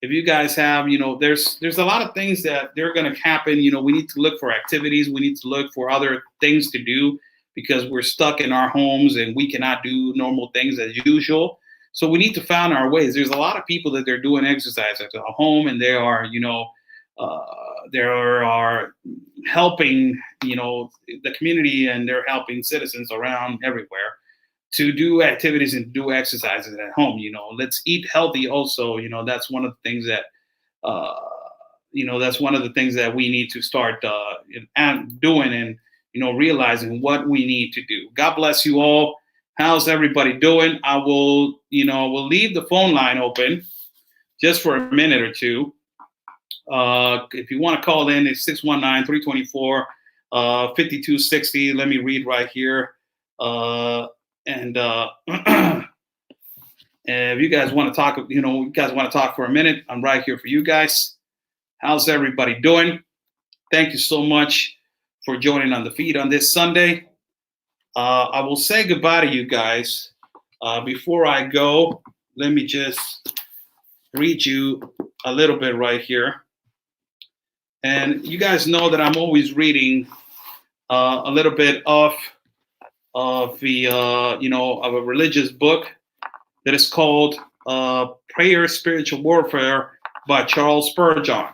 Speaker 1: If you guys have, there's a lot of things that they're going to happen. We need to look for activities. We need to look for other things to do because we're stuck in our homes and we cannot do normal things as usual. So we need to find our ways. There's a lot of people that they're doing exercise at home, and they are, they are helping, the community, and they're helping citizens around everywhere to do activities and do exercises at home. Let's eat healthy also. That's one of the things that, that's one of the things that we need to start doing and, realizing what we need to do. God bless you all. How's everybody doing? I will, we'll leave the phone line open just for a minute or two. If you want to call in, it's 619-324-5260. Let me read right here. And if you guys want to talk, you guys want to talk for a minute, I'm right here for you guys. How's everybody doing? Thank you so much for joining on the feed on this Sunday. I will say goodbye to you guys. Before I go, let me just read you a little bit right here. And you guys know that I'm always reading a little bit of the, of a religious book that is called Prayer, Spiritual Warfare by Charles Spurgeon.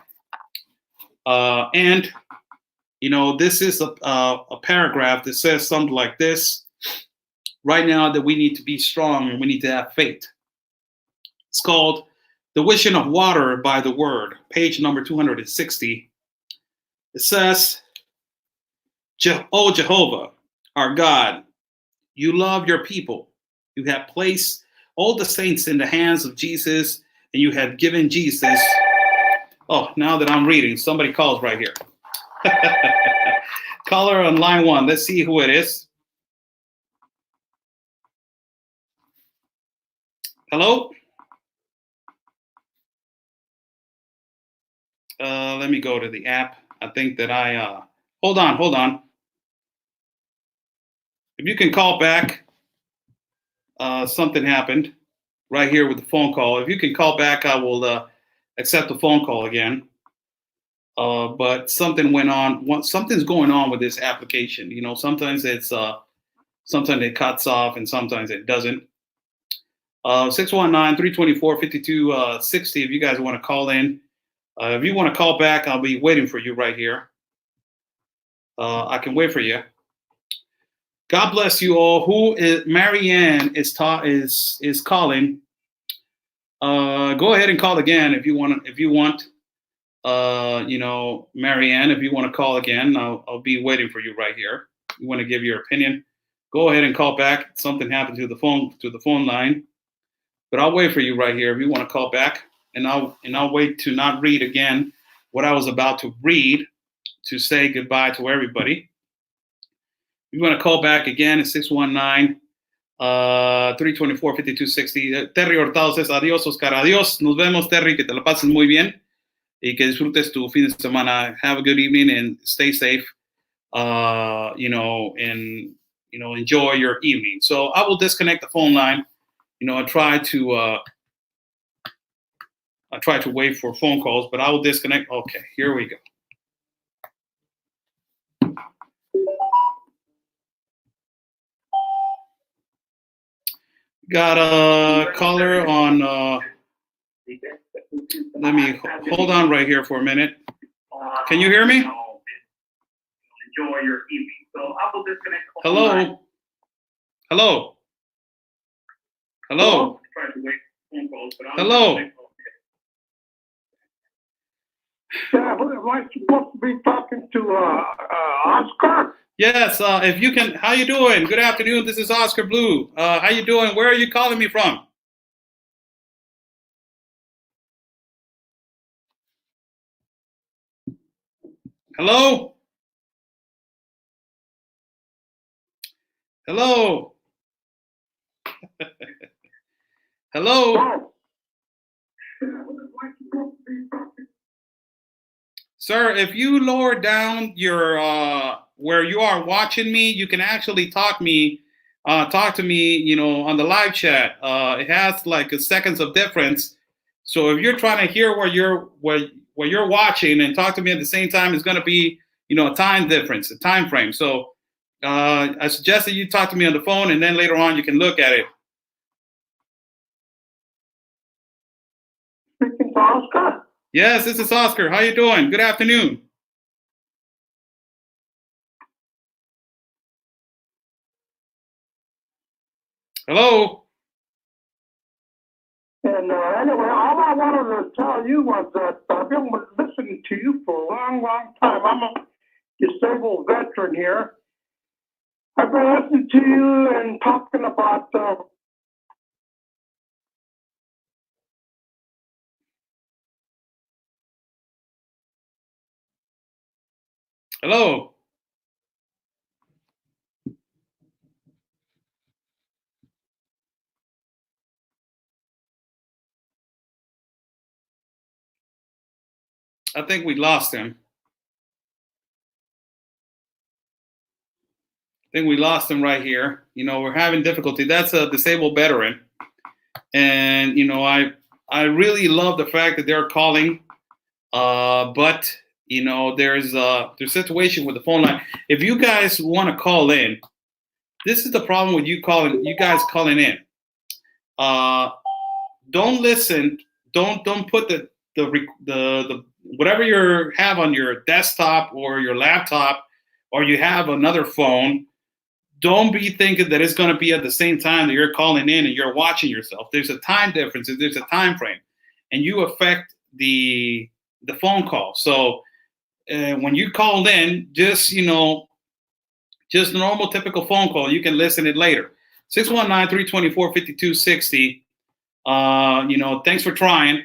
Speaker 1: And this is a paragraph that says something like this. Right now that we need to be strong and we need to have faith. It's called The Wishing of Water by the Word, page number 260. It says, O Jehovah, our God, you love your people. You have placed all the saints in the hands of Jesus, and you have given Jesus. Oh, now that I'm reading, somebody calls right here. Caller on line 1. Let's see who it is. Hello? Let me go to the app. I think that hold on. If you can call back, something happened right here with the phone call. If you can call back, I will accept the phone call again. But something went on. Something's going on with this application. Sometimes sometimes it cuts off and sometimes it doesn't. 619-324-5260. If you guys want to call in, if you want to call back, I'll be waiting for you right here. I can wait for you. God bless you all. Who is Marianne is calling? Go ahead and call again if you want. Marianne, if you want to call again, I'll be waiting for you right here. You want to give your opinion? Go ahead and call back. Something happened to the phone line, but I'll wait for you right here if you want to call back, and I'll wait to not read again what I was about to read to say goodbye to everybody. If you want to call back again, it's 619-324-5260. Terry Hurtado says, adiós, Oscar. Adiós. Nos vemos, Terry. Que te la pases muy bien y que disfrutes tu fin de semana. Have a good evening and stay safe. And enjoy your evening. So I will disconnect the phone line. I try to wait for phone calls, but I will disconnect. Okay, here we go. Got a caller on. Let me hold on right here for a minute. Can you hear me? Enjoy your evening. So I will disconnect. Hello. Hello. Hello. Hello.
Speaker 13: Yeah, who am I supposed to be talking to? Oscar?
Speaker 1: Yes, if you can, how you doing? Good afternoon. This is Oscar Blue. How you doing? Where are you calling me from? Hello? Hello? Hello? Sir, if you lower down your where you are watching me, you can actually talk to me, on the live chat. It has like a seconds of difference. So if you're trying to hear where you're watching and talk to me at the same time, it's going to be, a time difference, a time frame. So I suggest that you talk to me on the phone, and then later on you can look at it.
Speaker 13: Speaking to Oscar?
Speaker 1: Yes, this is Oscar. How you doing? Good afternoon. Hello?
Speaker 13: And anyway, all I wanted to tell you was that I've been listening to you for a long, long time. I'm a disabled veteran here. I've been listening to you and talking about
Speaker 1: Hello? I think we lost him. I think we lost him right here. We're having difficulty. That's a disabled veteran. And, I really love the fact that they're calling. But, there's a situation with the phone line. If you guys want to call in, this is the problem with you guys calling in. Don't listen. Don't put the whatever you have on your desktop or your laptop, or you have another phone. Don't be thinking that it's going to be at the same time that you're calling in and you're watching yourself. There's a time difference. There's a time frame, and you affect the phone call. So when you called in, just just a normal, typical phone call. You can listen it later. 619-324-5260. Thanks for trying.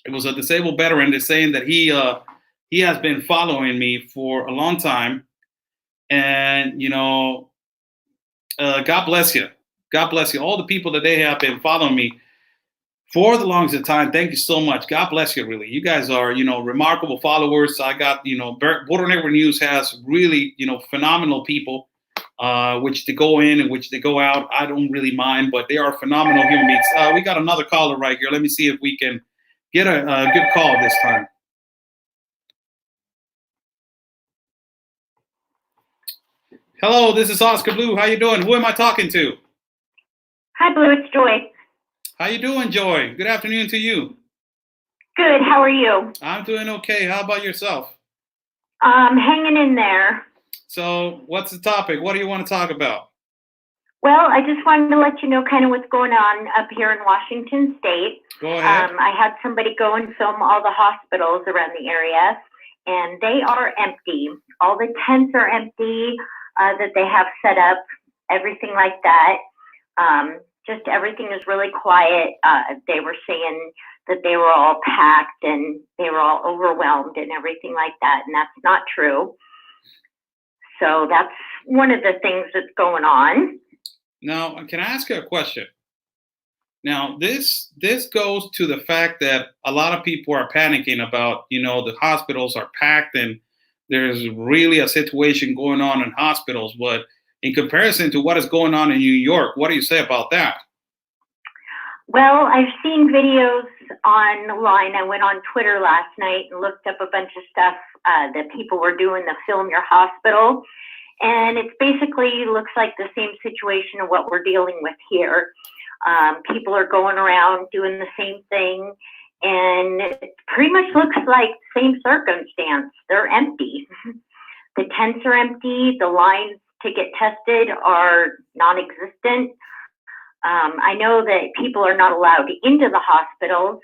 Speaker 1: It was a disabled veteran that's saying that he has been following me for a long time, and God bless you. God bless you. All the people that they have been following me for the longest time. Thank you so much. God bless you. Really, you guys are remarkable followers. I got Border Neighbor News has really phenomenal people, which they go in and which they go out. I don't really mind, but they are phenomenal human beings. We got another caller right here. Let me see if we can get a good call this time. Hello, this is Oscar Blue. How you doing? Who am I talking to?
Speaker 14: Hi, Blue. It's Joy.
Speaker 1: How you doing, Joy? Good afternoon to you.
Speaker 14: Good. How are you?
Speaker 1: I'm doing okay. How about yourself?
Speaker 14: Hanging in there.
Speaker 1: So, what's the topic? What do you want to talk about?
Speaker 14: Well, I just wanted to let you know kind of what's going on up here in Washington State.
Speaker 1: Go ahead.
Speaker 14: I had somebody go and film all the hospitals around the area, and they are empty. All the tents are empty that they have set up, everything like that. Just everything is really quiet. They were saying that they were all packed and they were all overwhelmed and everything like that, and that's not true. So that's one of the things that's going on.
Speaker 1: Now, can I ask you a question? Now, this goes to the fact that a lot of people are panicking about, the hospitals are packed and there's really a situation going on in hospitals. But in comparison to what is going on in New York, what do you say about that?
Speaker 14: Well, I've seen videos online. I went on Twitter last night and looked up a bunch of stuff that people were doing to film your hospital. And it basically looks like the same situation of what we're dealing with here. People are going around doing the same thing, and it pretty much looks like same circumstance. They're empty. The tents are empty. The lines to get tested are non-existent. I know that people are not allowed into the hospitals.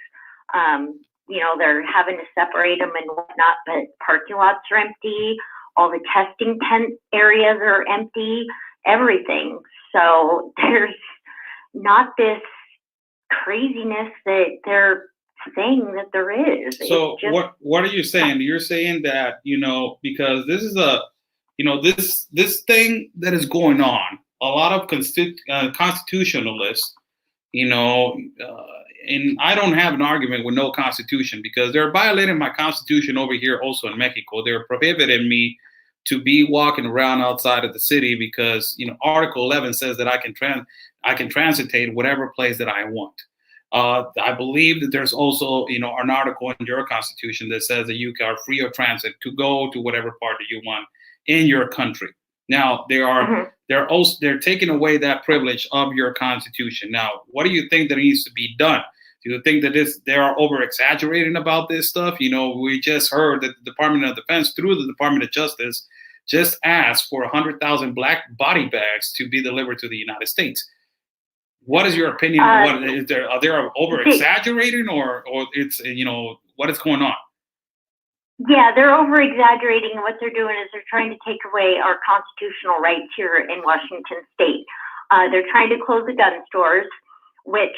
Speaker 14: They're having to separate them and whatnot, but parking lots are empty. All the testing tent areas are empty, everything. So there's not this craziness that they're saying that there is.
Speaker 1: So what are you saying? You're saying that, because this is this thing that is going on, a lot of constitutionalists, and I don't have an argument with no constitution, because they're violating my constitution over here also in Mexico. They're prohibiting me to be walking around outside of the city because, Article 11 says that I can transitate whatever place that I want. I believe that there's also, an article in your constitution that says that you are free of transit to go to whatever part that you want in your country. Now they're taking away that privilege of your constitution. Now, what do you think that needs to be done? Do you think that they are over exaggerating about this stuff? We just heard that the Department of Defense, through the Department of Justice, just asked for 100,000 black body bags to be delivered to the United States. What is your opinion on what is there? Are they over exaggerating, or it's what is going on?
Speaker 14: Yeah, they're over exaggerating. What they're doing is they're trying to take away our constitutional rights here in Washington State. They're trying to close the gun stores, which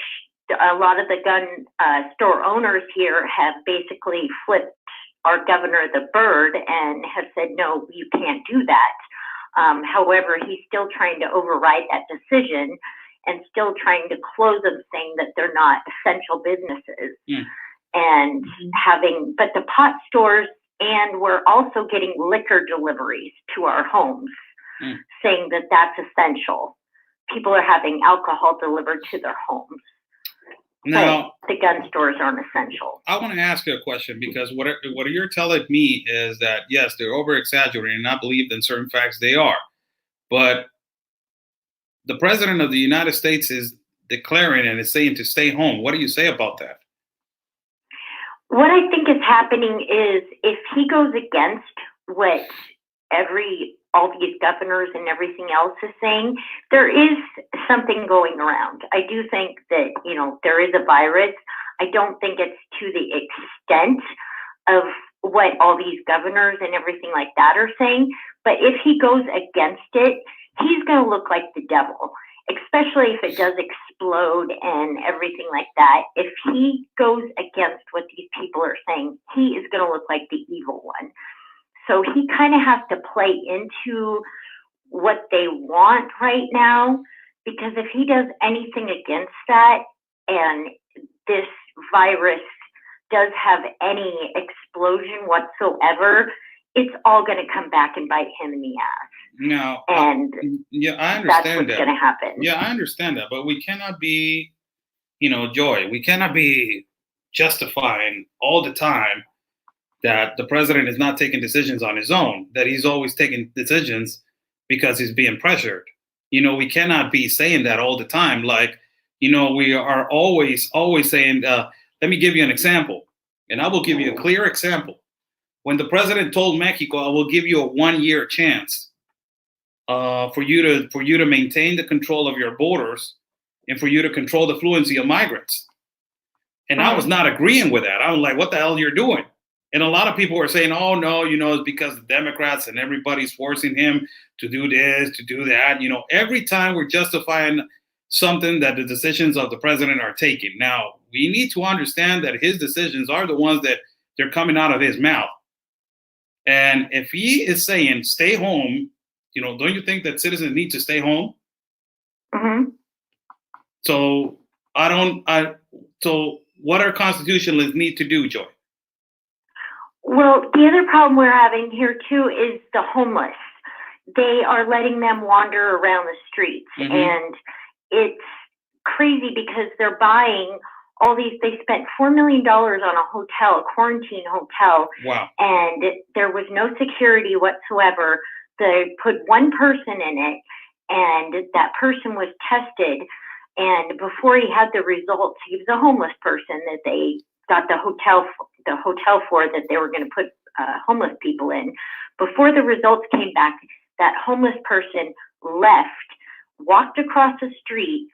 Speaker 14: a lot of the gun store owners here have basically flipped our governor the bird and have said, no, you can't do that. However, he's still trying to override that decision and still trying to close them, saying that they're not essential businesses. And but the pot stores, and we're also getting liquor deliveries to our homes, saying that that's essential. People are having alcohol delivered to their homes. Now, but the gun stores aren't essential.
Speaker 1: I want to ask you a question, because what you're telling me is that, yes, they're over exaggerating, and I believe in certain facts they are. But the president of the United States is declaring and is saying to stay home. What do you say about that?
Speaker 14: What I think is happening is, if he goes against what all these governors and everything else is saying, there is something going around. I do think that, there is a virus. I don't think it's to the extent of what all these governors and everything like that are saying. But if he goes against it, he's going to look like the devil, especially if it does explode and everything like that. If he goes against what these people are saying, he is going to look like the evil one. So he kind of has to play into what they want right now, because if he does anything against that and this virus does have any explosion whatsoever, it's all going to come back and bite him in the ass.
Speaker 1: No,
Speaker 14: and
Speaker 1: I understand
Speaker 14: that's what's
Speaker 1: that.
Speaker 14: going to happen.
Speaker 1: Yeah, I understand that, but we cannot be, Joy, we cannot be justifying all the time that the president is not taking decisions on his own, that he's always taking decisions because he's being pressured. We cannot be saying that all the time. Like, we are always saying, let me give you an example, and I will give you a clear example. When the president told Mexico, I will give you a 1-year chance for you to maintain the control of your borders and for you to control the fluency of migrants. And I was not agreeing with that. I was like, what the hell you're doing? And a lot of people were saying, oh, no, it's because the Democrats and everybody's forcing him to do this, to do that. Every time we're justifying something that the decisions of the president are taking. Now, we need to understand that his decisions are the ones that they're coming out of his mouth. And if he is saying stay home, don't you think that citizens need to stay home? So so what our constitutionalists need to do, Joy?
Speaker 14: Well, the other problem we're having here too is the homeless. They are letting them wander around the streets, and it's crazy because they're buying all these. They spent $4 million on a hotel, a quarantine hotel.
Speaker 1: Wow.
Speaker 14: And there was no security whatsoever. They put one person in it, and that person was tested. And before he had the results, he was a homeless person that they got the hotel for, that they were going to put homeless people in. Before the results came back, that homeless person left, walked across the street,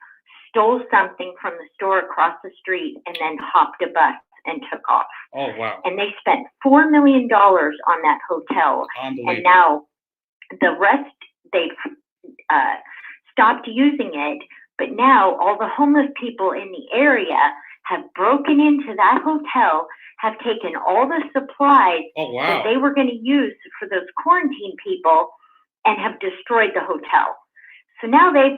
Speaker 14: stole something from the store across the street, and then hopped a bus and took off.
Speaker 1: Oh, wow.
Speaker 14: And they spent $4 million on that hotel. And now the rest, they've stopped using it. But now all the homeless people in the area have broken into that hotel, have taken all the supplies that they were going to use for those quarantine people, and have destroyed the hotel. So now they've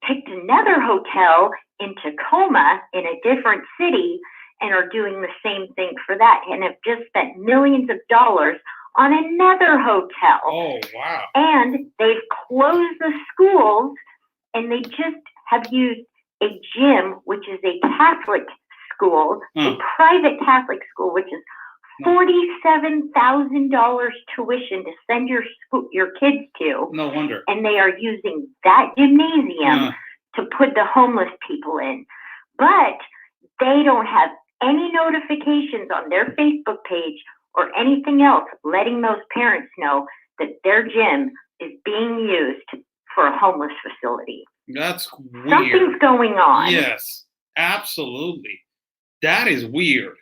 Speaker 14: picked another hotel in Tacoma in a different city and are doing the same thing for that, and have just spent millions of dollars on another hotel.
Speaker 1: Oh, wow.
Speaker 14: And they've closed the schools, and they just have used a gym, which is a Catholic school, a private Catholic school, which is $47,000 tuition to send your kids to.
Speaker 1: No wonder.
Speaker 14: And they are using that gymnasium to put the homeless people in. But they don't have any notifications on their Facebook page or anything else letting those parents know that their gym is being used for a homeless facility.
Speaker 1: That's weird.
Speaker 14: Something's going on.
Speaker 1: Yes, absolutely. That is weird.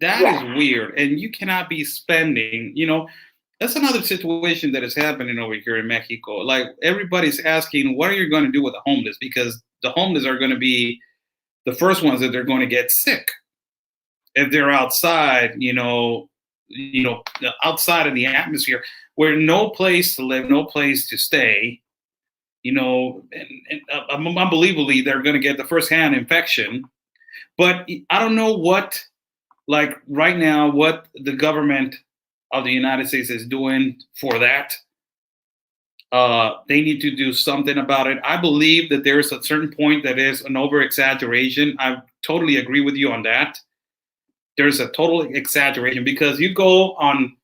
Speaker 1: That is weird. And you cannot be spending, that's another situation that is happening over here in Mexico. Like, everybody's asking, what are you going to do with the homeless? Because the homeless are going to be the first ones that they're going to get sick if they're outside, outside of the atmosphere where no place to live, no place to stay, and unbelievably, they're going to get the firsthand infection. But I don't know what right now, what the government of the United States is doing for that. They need to do something about it. I believe that there is a certain point that is an over-exaggeration. I totally agree with you on that. There's a total exaggeration because you go on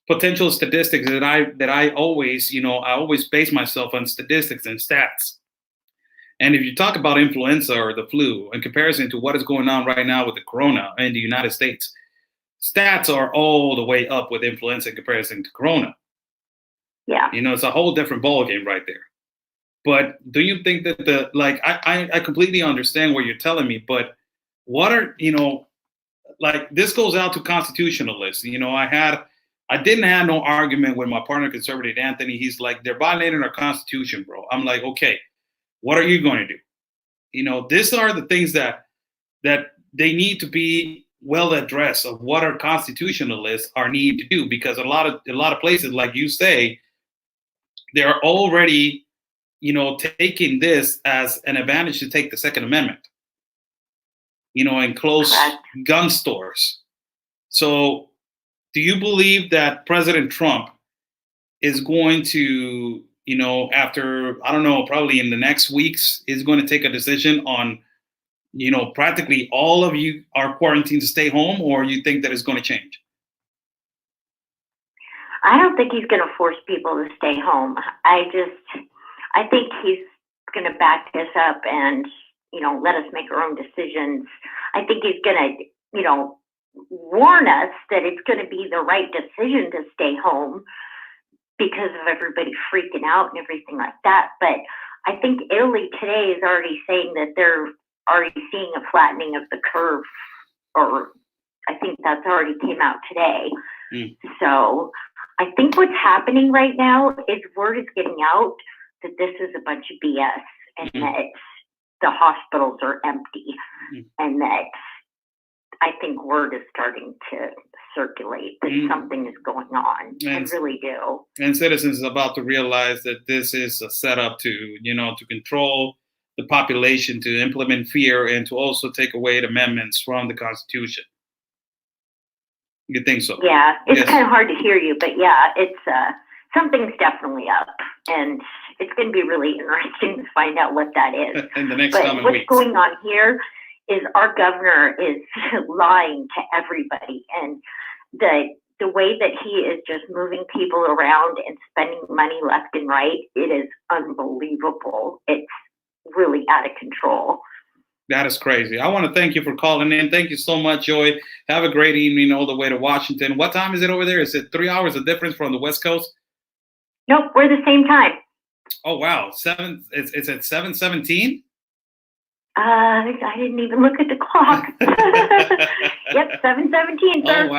Speaker 1: potential statistics that I always, I always base myself on statistics and stats. And if you talk about influenza or the flu in comparison to what is going on right now with the corona in the United States, stats are all the way up with influenza in comparison to corona.
Speaker 14: Yeah.
Speaker 1: It's a whole different ballgame right there. But do you think that I completely understand what you're telling me, but what are, this goes out to constitutionalists. I didn't have no argument with my partner, conservative Anthony. He's like, they're violating our constitution, bro. I'm like, okay, what are you going to do? These are the things that they need to be well addressed of what our constitutionalists are need to do, because a lot of places, like you say, they're already, taking this as an advantage to take the Second Amendment, and close gun stores. So do you believe that President Trump is going to, after, I don't know, probably in the next weeks, is going to take a decision on, practically all of you are quarantined to stay home, or you think that it's going to change?
Speaker 14: I don't think he's going to force people to stay home. I think he's going to back this up and, let us make our own decisions. I think he's going to, warn us that it's going to be the right decision to stay home because of everybody freaking out and everything like that. But I think Italy today is already saying that they're already seeing a flattening of the curve, or I think that's already came out today. So I think what's happening right now is word is getting out that this is a bunch of BS and that the hospitals are empty, and that I think word is starting to circulate that something is going on. I really do.
Speaker 1: And citizens are about to realize that this is a setup to, to control the population, to implement fear, and to also take away the amendments from the Constitution. You think so?
Speaker 14: Yeah, it's kind of hard to hear you, but yeah, it's something's definitely up, and it's going to be really interesting to find out what that is.
Speaker 1: In the next
Speaker 14: but
Speaker 1: coming
Speaker 14: what's
Speaker 1: weeks.
Speaker 14: Going on here is our governor is lying to everybody, and the way that he is just moving people around and spending money left and right, it is unbelievable. It's really out of control.
Speaker 1: That is crazy. I want to thank you for calling in. Thank you so much, Joy. Have a great evening all the way to Washington. What time is it over there? Is it 3 hours of difference from the West Coast?
Speaker 14: Nope, we're the same time.
Speaker 1: Oh wow, it's at 7:17.
Speaker 14: I didn't even look at the clock. Yep, 7:17, sir.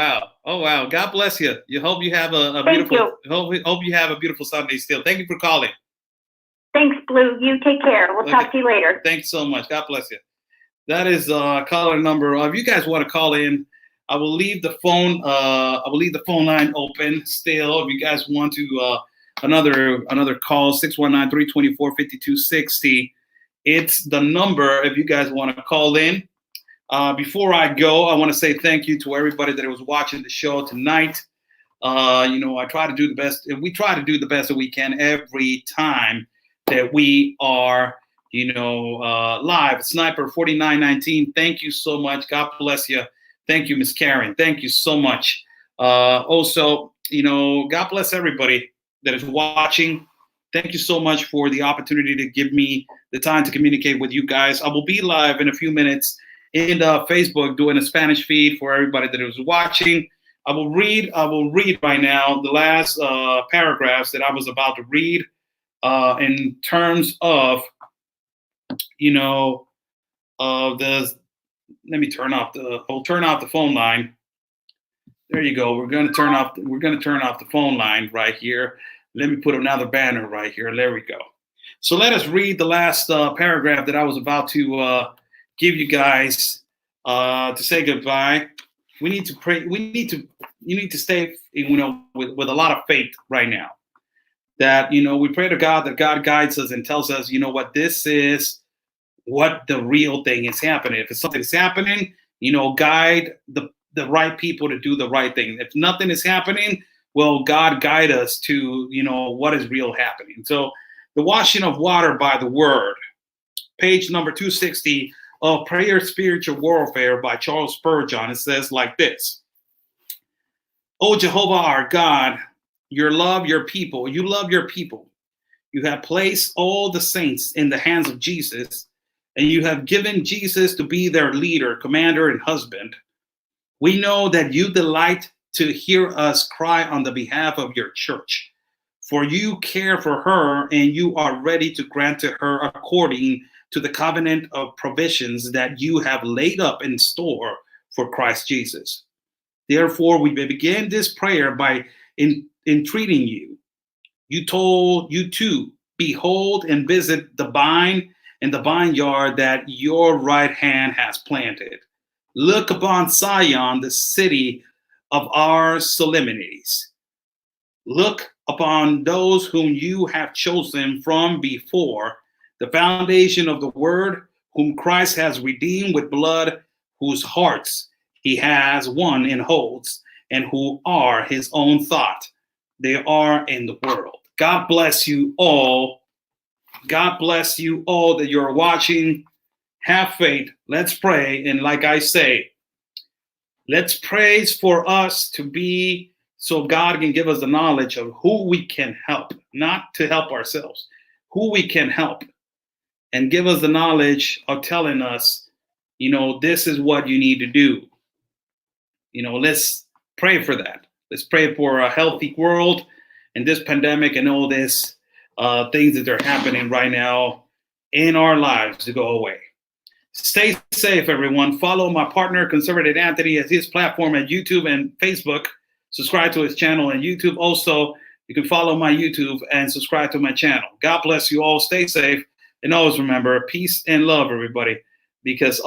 Speaker 1: Oh wow. God bless you. You hope you have a
Speaker 14: Thank
Speaker 1: beautiful. Hope you have a beautiful Sunday still. Thank you for calling.
Speaker 14: Thanks, Blue. You take care. We'll talk to you later.
Speaker 1: Thanks so much. God bless you. That is caller number. If you guys want to call in, I will leave the phone. I will leave the phone line open still. If you guys want to another call, 619-324-5260. It's the number if you guys want to call in. Before I go, I want to say thank you to everybody that was watching the show tonight. I try to do the best. We try to do the best that we can every time that we are, live. Sniper 4919. Thank you so much. God bless you. Thank you, Miss Karen. Thank you so much. Also, God bless everybody that is watching. Thank you so much for the opportunity to give me the time to communicate with you guys. I will be live in a few minutes in Facebook doing a Spanish feed for everybody that is watching. I will read right now the last paragraphs that I was about to read in terms of, let me turn off the phone line. There you go. We're going to turn off the phone line right here. Let me put another banner right here. There we go. So let us read the last paragraph that I was about to give you guys to say goodbye. We need to pray. You need to stay, with a lot of faith right now. That, we pray to God that God guides us and tells us, this is what the real thing is happening. If it's something that's happening, guide the right people to do the right thing. If nothing is happening, well, God guide us to, what is real happening. So the washing of water by the word, page number 260 of Prayer Spiritual Warfare by Charles Spurgeon. It says like this: "O Jehovah our God, you love your people. You have placed all the saints in the hands of Jesus, and you have given Jesus to be their leader, commander, and husband. We know that you delight to hear us cry on the behalf of your church, for you care for her and you are ready to grant to her according to the covenant of provisions that you have laid up in store for Christ Jesus. Therefore, we begin this prayer by entreating you. You too, behold and visit the vine and the vineyard that your right hand has planted. Look upon Zion, the city of our solemnities. Look upon those whom you have chosen from before the foundation of the world, whom Christ has redeemed with blood, whose hearts he has won and holds, and who are his own thought. They are in the world." God bless you all. God bless you all that you're watching. Have faith. Let's pray. And like I say, let's pray for us to be, so God can give us the knowledge of who we can help, not to help ourselves, who we can help, and give us the knowledge of telling us, this is what you need to do. Let's pray for that. Let's pray for a healthy world and this pandemic and all this things that are happening right now in our lives to go away. Stay safe, everyone. Follow my partner, Conservative Anthony, at his platform at YouTube and Facebook. Subscribe to his channel on YouTube. Also, you can follow my YouTube and subscribe to my channel. God bless you all. Stay safe. And always remember, peace and love, everybody. Because,